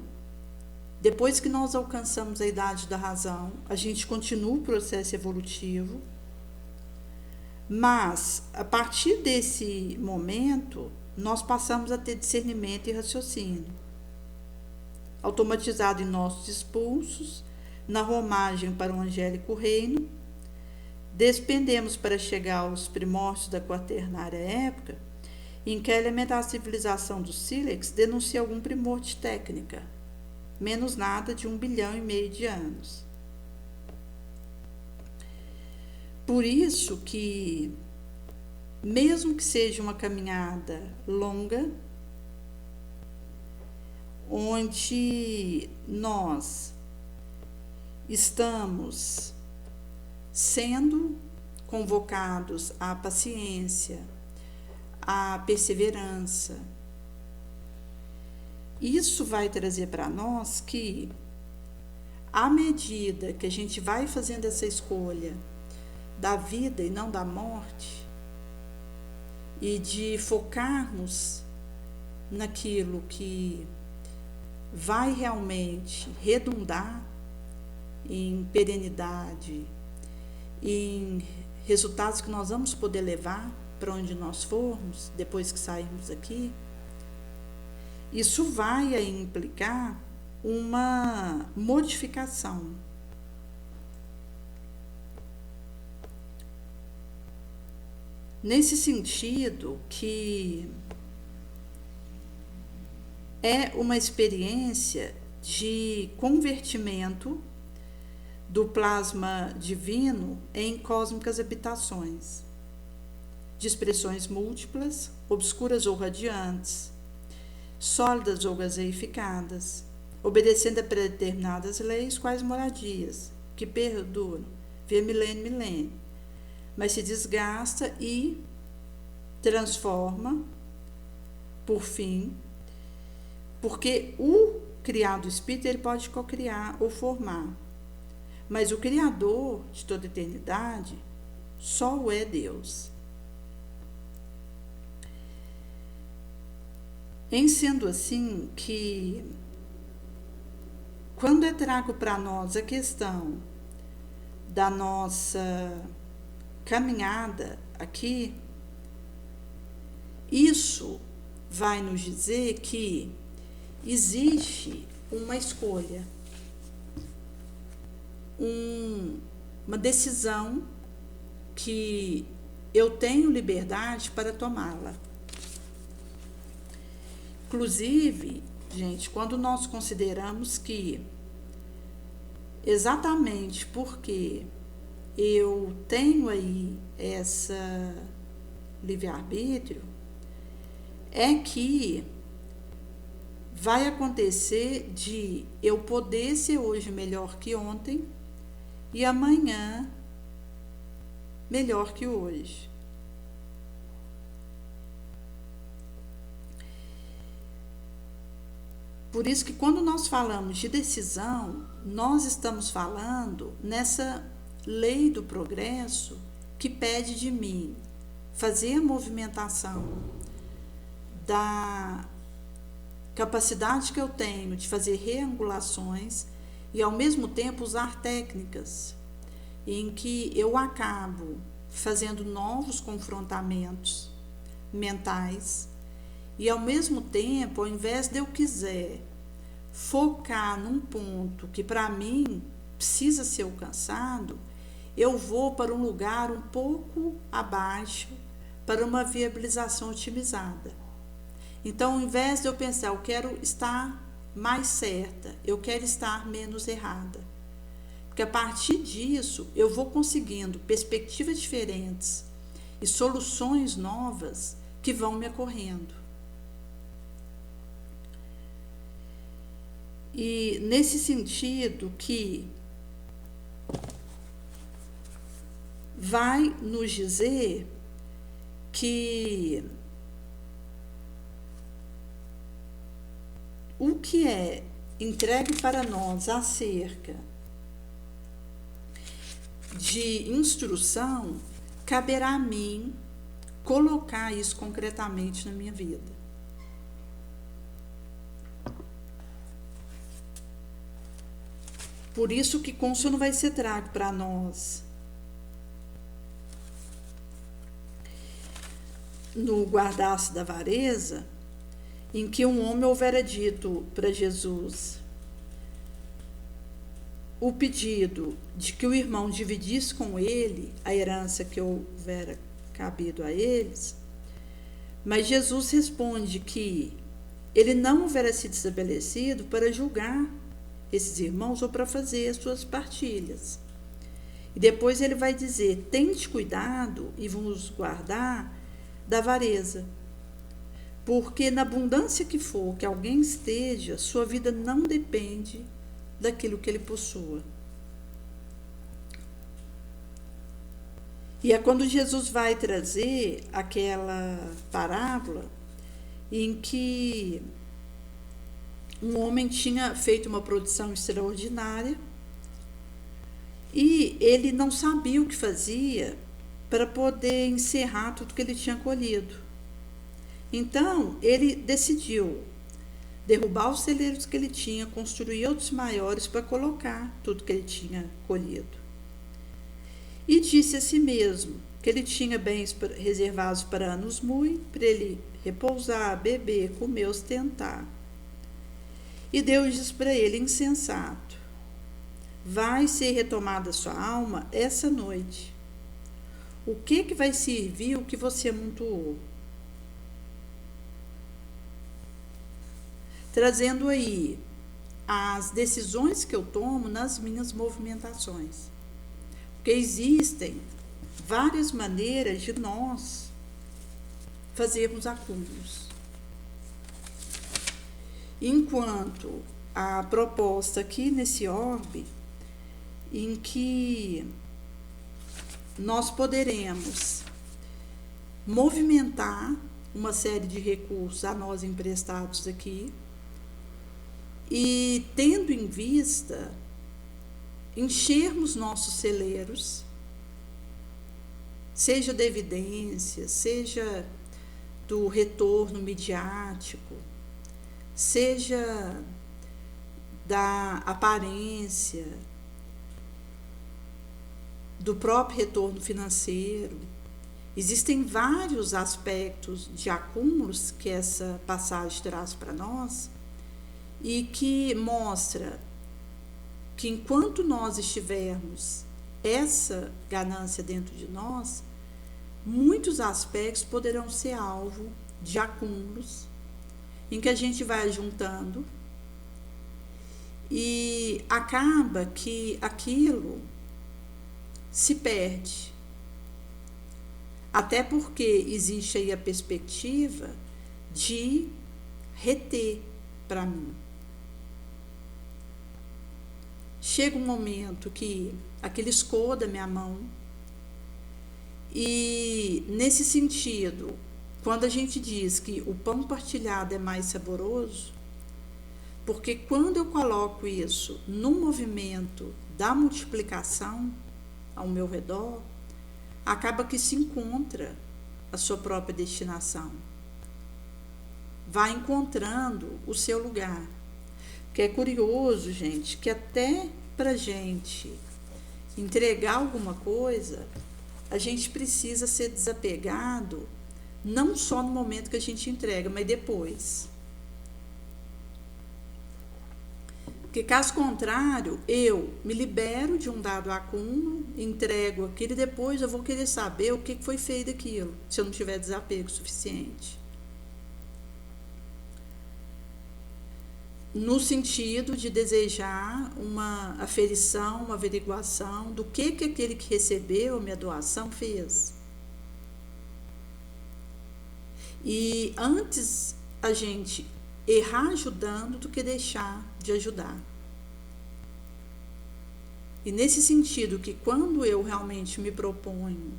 Speaker 1: Depois que nós alcançamos a idade da razão, a gente continua o processo evolutivo, mas a partir desse momento nós passamos a ter discernimento e raciocínio automatizado em nossos impulsos, na romagem para o angélico reino. Despendemos para chegar aos primórdios da quaternária época, em que a elementar civilização dos sílex denuncia algum primor de técnica, menos nada de 1,5 bilhão de anos. Por isso que, mesmo que seja uma caminhada longa, onde nós estamos sendo convocados à paciência, à perseverança, isso vai trazer para nós que, à medida que a gente vai fazendo essa escolha da vida e não da morte, e de focarmos naquilo que vai realmente redundar em perenidade, em resultados que nós vamos poder levar para onde nós formos depois que sairmos aqui, isso vai implicar uma modificação. Nesse sentido que é uma experiência de convertimento do plasma divino em cósmicas habitações, de expressões múltiplas, obscuras ou radiantes, sólidas ou gaseificadas, obedecendo a predeterminadas leis, quais moradias, que perduram via milênio e milênio, mas se desgasta e transforma, por fim, porque o criado espírito ele pode cocriar ou formar, mas o Criador de toda a eternidade só o é Deus. Em sendo assim que, quando é trago para nós a questão da nossa caminhada aqui, isso vai nos dizer que existe uma escolha, uma decisão que eu tenho liberdade para tomá-la. Inclusive, gente, quando nós consideramos que exatamente porque eu tenho aí essa livre-arbítrio, é que vai acontecer de eu poder ser hoje melhor que ontem e amanhã melhor que hoje. Por isso que quando nós falamos de decisão, nós estamos falando nessa lei do progresso que pede de mim fazer a movimentação da capacidade que eu tenho de fazer reangulações e ao mesmo tempo usar técnicas em que eu acabo fazendo novos confrontamentos mentais e ao mesmo tempo, ao invés de eu quiser focar num ponto que para mim precisa ser alcançado, eu vou para um lugar um pouco abaixo para uma viabilização otimizada. Então, ao invés de eu pensar, eu quero estar mais certa, eu quero estar menos errada. Porque a partir disso, eu vou conseguindo perspectivas diferentes e soluções novas que vão me ocorrendo. E nesse sentido que vai nos dizer que o que é entregue para nós acerca de instrução, caberá a mim colocar isso concretamente na minha vida. Por isso que cônsul não vai ser trago para nós. No guardaço da avareza, em que um homem houvera dito para Jesus o pedido de que o irmão dividisse com ele a herança que houvera cabido a eles, mas Jesus responde que ele não houvera sido estabelecido para julgar esses irmãos ou para fazer as suas partilhas. E depois ele vai dizer: tente cuidado e vos guardar da avareza, porque na abundância que for que alguém esteja, sua vida não depende daquilo que ele possua. E é quando Jesus vai trazer aquela parábola em que um homem tinha feito uma produção extraordinária e ele não sabia o que fazia para poder encerrar tudo que ele tinha colhido. Então, ele decidiu derrubar os celeiros que ele tinha, construir outros maiores para colocar tudo que ele tinha colhido. E disse a si mesmo que ele tinha bens reservados para anos muito, para ele repousar, beber, comer, ostentar. E Deus diz para ele: insensato, vai ser retomada sua alma essa noite. O que vai servir o que você amontoou? Trazendo aí as decisões que eu tomo nas minhas movimentações. Porque existem várias maneiras de nós fazermos acúmulos. Enquanto a proposta aqui nesse orbe, em que nós poderemos movimentar uma série de recursos a nós emprestados aqui, e tendo em vista enchermos nossos celeiros, seja da evidência, seja do retorno midiático, seja da aparência, do próprio retorno financeiro. Existem vários aspectos de acúmulos que essa passagem traz para nós e que mostra que enquanto nós estivermos essa ganância dentro de nós, muitos aspectos poderão ser alvo de acúmulos em que a gente vai juntando e acaba que aquilo se perde. Até porque existe aí a perspectiva de reter para mim. Chega um momento que aquele escoa da minha mão, e nesse sentido, quando a gente diz que o pão partilhado é mais saboroso, porque quando eu coloco isso no movimento da multiplicação ao meu redor, acaba que se encontra a sua própria destinação. Vai encontrando o seu lugar. Que é curioso, gente, que até para gente entregar alguma coisa, a gente precisa ser desapegado, não só no momento que a gente entrega, mas depois. Porque caso contrário, eu me libero de um dado acúmulo, entrego aquilo e depois eu vou querer saber o que foi feito daquilo, se eu não tiver desapego suficiente. No sentido de desejar uma aferição, uma averiguação do que aquele que recebeu a minha doação fez. E antes a gente errar ajudando do que deixar de ajudar. E nesse sentido que quando eu realmente me proponho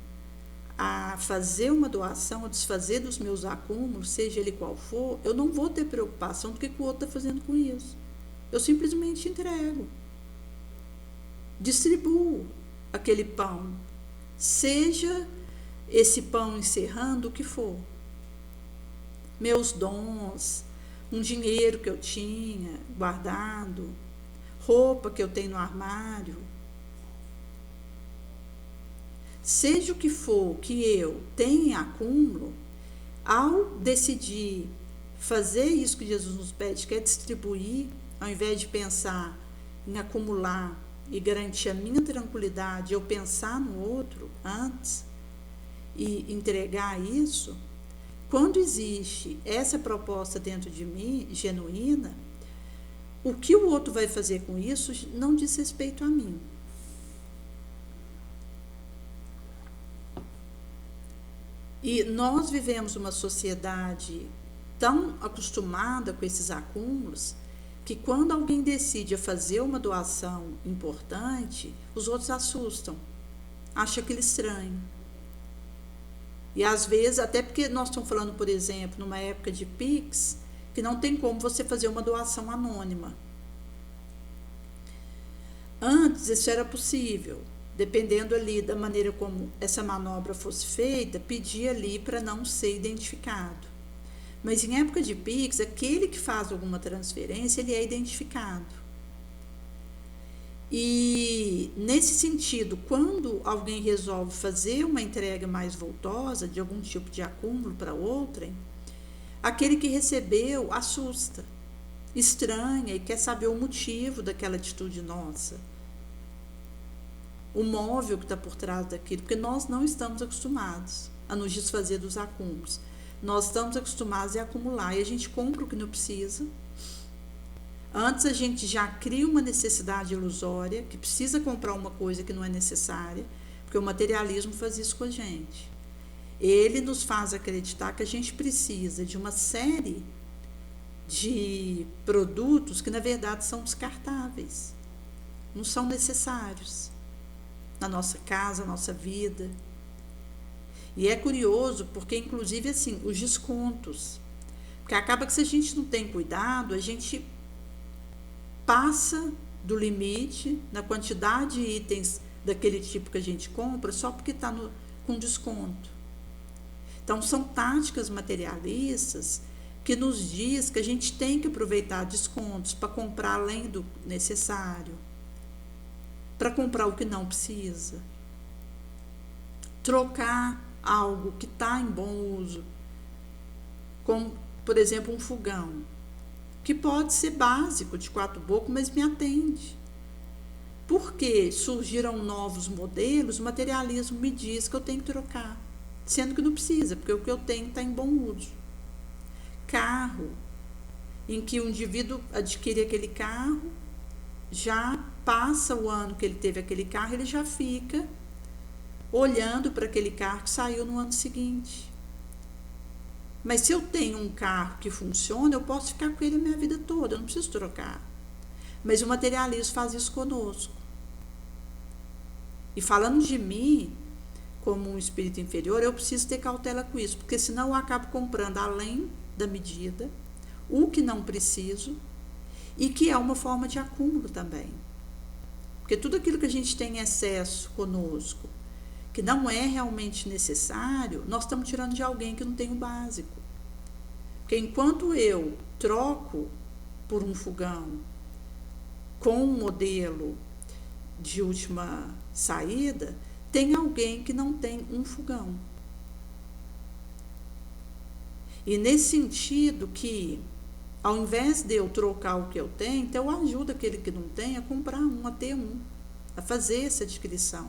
Speaker 1: a fazer uma doação, a desfazer dos meus acúmulos, seja ele qual for, eu não vou ter preocupação do que o outro está fazendo com isso. Eu simplesmente entrego. Distribuo aquele pão, seja esse pão encerrando o que for. Meus dons, um dinheiro que eu tinha guardado, roupa que eu tenho no armário. Seja o que for que eu tenha em acúmulo, ao decidir fazer isso que Jesus nos pede, que é distribuir, ao invés de pensar em acumular e garantir a minha tranquilidade, eu pensar no outro antes e entregar isso, quando existe essa proposta dentro de mim, genuína, o que o outro vai fazer com isso não diz respeito a mim. E nós vivemos uma sociedade tão acostumada com esses acúmulos que quando alguém decide fazer uma doação importante, os outros assustam, acham aquilo estranho. E às vezes, até porque nós estamos falando, por exemplo, numa época de Pix, que não tem como você fazer uma doação anônima. Antes isso era possível. Dependendo ali da maneira como essa manobra fosse feita, pedia ali para não ser identificado. Mas em época de Pix, aquele que faz alguma transferência, ele é identificado. E nesse sentido, quando alguém resolve fazer uma entrega mais voltosa, de algum tipo de acúmulo para outrem, aquele que recebeu assusta, estranha e quer saber o motivo daquela atitude nossa. O móvel que está por trás daquilo, porque nós não estamos acostumados a nos desfazer dos acúmulos. Nós estamos acostumados a acumular e a gente compra o que não precisa. Antes a gente já cria uma necessidade ilusória, que precisa comprar uma coisa que não é necessária, porque o materialismo faz isso com a gente. Ele nos faz acreditar que a gente precisa de uma série de produtos que na verdade são descartáveis, não são necessários na nossa casa, na nossa vida. E é curioso porque, inclusive, assim, os descontos. Porque acaba que se a gente não tem cuidado, a gente passa do limite na quantidade de itens daquele tipo que a gente compra só porque está com desconto. Então, são táticas materialistas que nos diz que a gente tem que aproveitar descontos para comprar além do necessário, para comprar o que não precisa, trocar algo que está em bom uso, como, por exemplo, um fogão, que pode ser básico, de 4 bocas, mas me atende. Porque surgiram novos modelos, o materialismo me diz que eu tenho que trocar, sendo que não precisa, porque o que eu tenho está em bom uso. Carro, em que o indivíduo adquire aquele carro, já passa o ano que ele teve aquele carro, ele já fica olhando para aquele carro que saiu no ano seguinte. Mas se eu tenho um carro que funciona, eu posso ficar com ele a minha vida toda, eu não preciso trocar. Mas o materialismo faz isso conosco. E falando de mim, como um espírito inferior, eu preciso ter cautela com isso, porque senão eu acabo comprando além da medida, o que não preciso, e que é uma forma de acúmulo também. Porque tudo aquilo que a gente tem em excesso conosco, que não é realmente necessário, nós estamos tirando de alguém que não tem o básico. Porque enquanto eu troco por um fogão com um modelo de última saída, tem alguém que não tem um fogão. E nesse sentido que, ao invés de eu trocar o que eu tenho, então eu ajudo aquele que não tem a comprar um, a ter um, a fazer essa adquisição.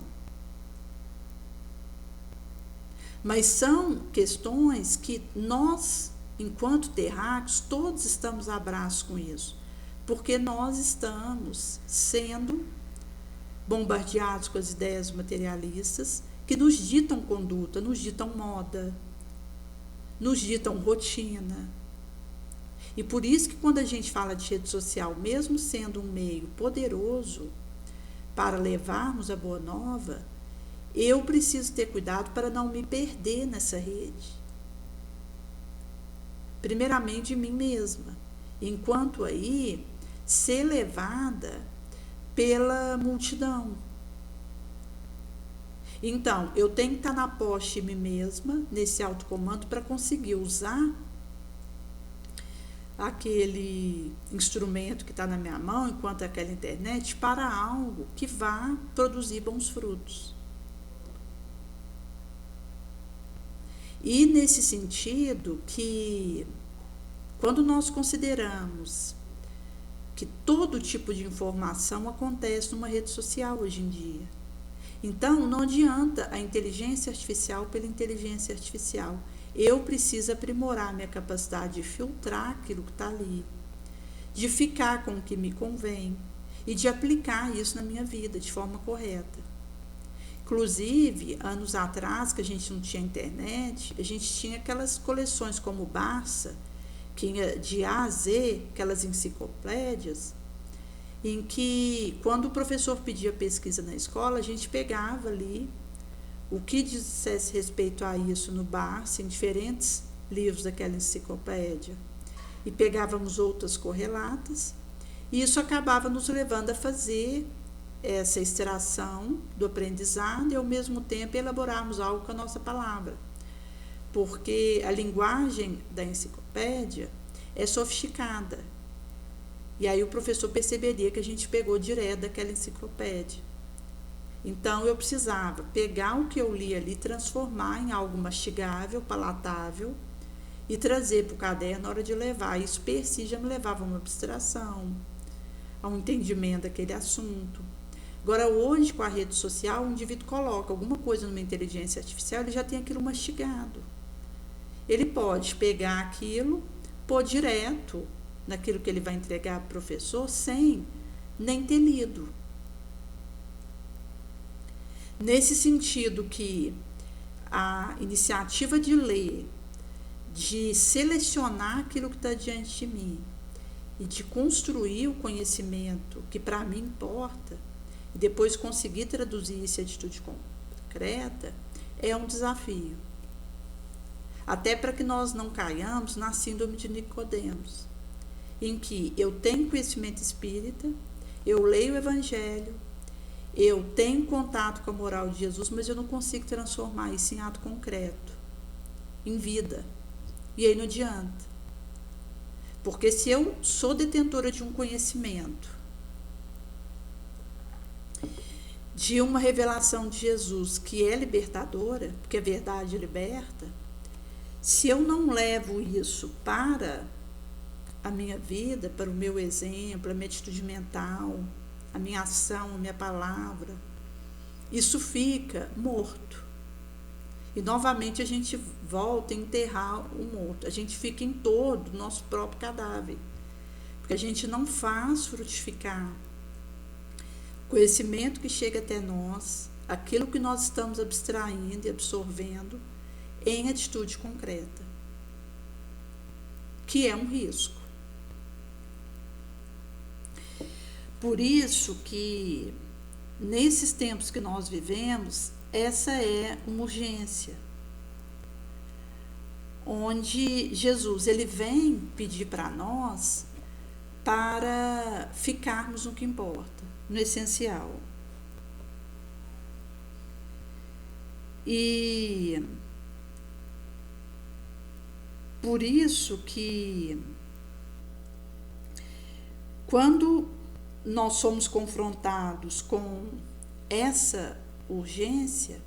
Speaker 1: Mas são questões que nós, enquanto terráqueos, todos estamos a braço com isso, porque nós estamos sendo bombardeados com as ideias materialistas que nos ditam conduta, nos ditam moda, nos ditam rotina. E por isso que quando a gente fala de rede social, mesmo sendo um meio poderoso para levarmos a boa nova, eu preciso ter cuidado para não me perder nessa rede. Primeiramente de mim mesma, enquanto aí ser levada pela multidão. Então, eu tenho que estar na posse de mim mesma, nesse autocomando, para conseguir usar aquele instrumento que está na minha mão, enquanto aquela internet, para algo que vá produzir bons frutos. E nesse sentido que, quando nós consideramos que todo tipo de informação acontece numa rede social hoje em dia, então não adianta a inteligência artificial pela inteligência artificial. Eu preciso aprimorar minha capacidade de filtrar aquilo que está ali, de ficar com o que me convém e de aplicar isso na minha vida de forma correta. Inclusive, anos atrás, que a gente não tinha internet, a gente tinha aquelas coleções como Barça, que de A a Z, aquelas enciclopédias, em que, quando o professor pedia pesquisa na escola, a gente pegava ali o que dissesse respeito a isso no Barça, em diferentes livros daquela enciclopédia, e pegávamos outras correlatas, e isso acabava nos levando a fazer essa extração do aprendizado e, ao mesmo tempo, elaborarmos algo com a nossa palavra. Porque a linguagem da enciclopédia é sofisticada. E aí o professor perceberia que a gente pegou direto daquela enciclopédia. Então, eu precisava pegar o que eu li ali, transformar em algo mastigável, palatável, e trazer para o caderno na hora de levar. Isso, per si, já me levava a uma abstração, a um entendimento daquele assunto. Agora, hoje, com a rede social, o indivíduo coloca alguma coisa numa inteligência artificial, ele já tem aquilo mastigado. Ele pode pegar aquilo, pôr direto naquilo que ele vai entregar para o professor, sem nem ter lido. Nesse sentido que a iniciativa de ler, de selecionar aquilo que está diante de mim e de construir o conhecimento que para mim importa, e depois conseguir traduzir isso em atitude concreta, é um desafio. Até para que nós não caiamos na síndrome de Nicodemos, em que eu tenho conhecimento espírita, eu leio o Evangelho, eu tenho contato com a moral de Jesus, mas eu não consigo transformar isso em ato concreto, em vida. E aí não adianta. Porque se eu sou detentora de um conhecimento, de uma revelação de Jesus que é libertadora, porque a verdade liberta, se eu não levo isso para a minha vida, para o meu exemplo, a minha atitude mental, a minha ação, a minha palavra, isso fica morto. E novamente a gente volta a enterrar o morto. A gente fica em torno do nosso próprio cadáver. Porque a gente não faz frutificar o conhecimento que chega até nós, aquilo que nós estamos abstraindo e absorvendo em atitude concreta, que é um risco. Por isso que, nesses tempos que nós vivemos, essa é uma urgência, onde Jesus ele vem pedir para nós para ficarmos no que importa, no essencial. E por isso que, quando nós somos confrontados com essa urgência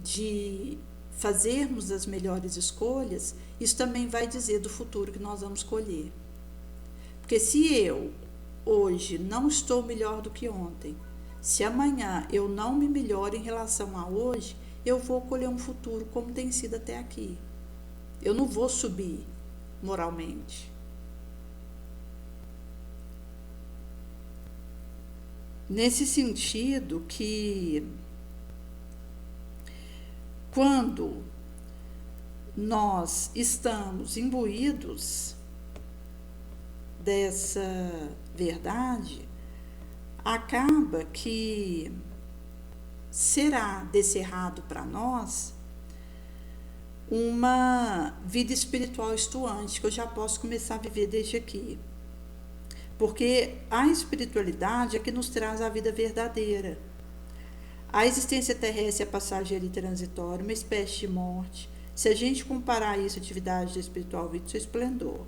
Speaker 1: de fazermos as melhores escolhas, isso também vai dizer do futuro que nós vamos colher. Porque se eu hoje não estou melhor do que ontem, se amanhã eu não me melhoro em relação a hoje, eu vou colher um futuro como tem sido até aqui. Eu não vou subir moralmente. Nesse sentido que, quando nós estamos imbuídos dessa verdade, acaba que será descerrado para nós uma vida espiritual estuante, que eu já posso começar a viver desde aqui. Porque a espiritualidade é que nos traz a vida verdadeira. A existência terrestre é passageira e transitória, uma espécie de morte. Se a gente comparar isso à atividade espiritual, vive seu esplendor.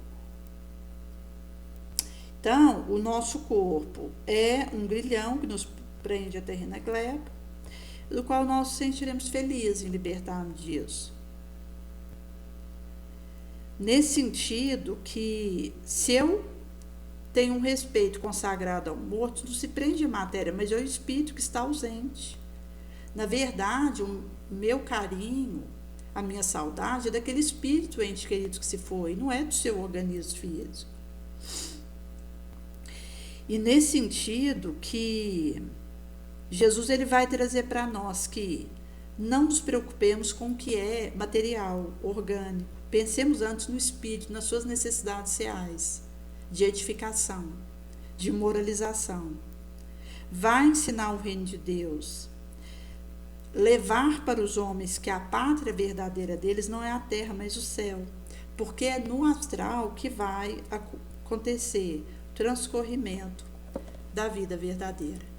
Speaker 1: Então, o nosso corpo é um grilhão que nos prende à terrena gleba, do qual nós nos sentiremos felizes em libertarmos disso. Nesse sentido que, se eu tenho um respeito consagrado ao morto, não se prende à matéria, mas é o espírito que está ausente. Na verdade, o meu carinho, a minha saudade é daquele espírito ente querido que se foi, não é do seu organismo físico. E nesse sentido que Jesus ele vai trazer para nós que não nos preocupemos com o que é material, orgânico. Pensemos antes no espírito, nas suas necessidades reais, de edificação, de moralização. Vai ensinar o reino de Deus. Levar para os homens que a pátria verdadeira deles não é a terra, mas o céu. Porque é no astral que vai acontecer o transcorrimento da vida verdadeira.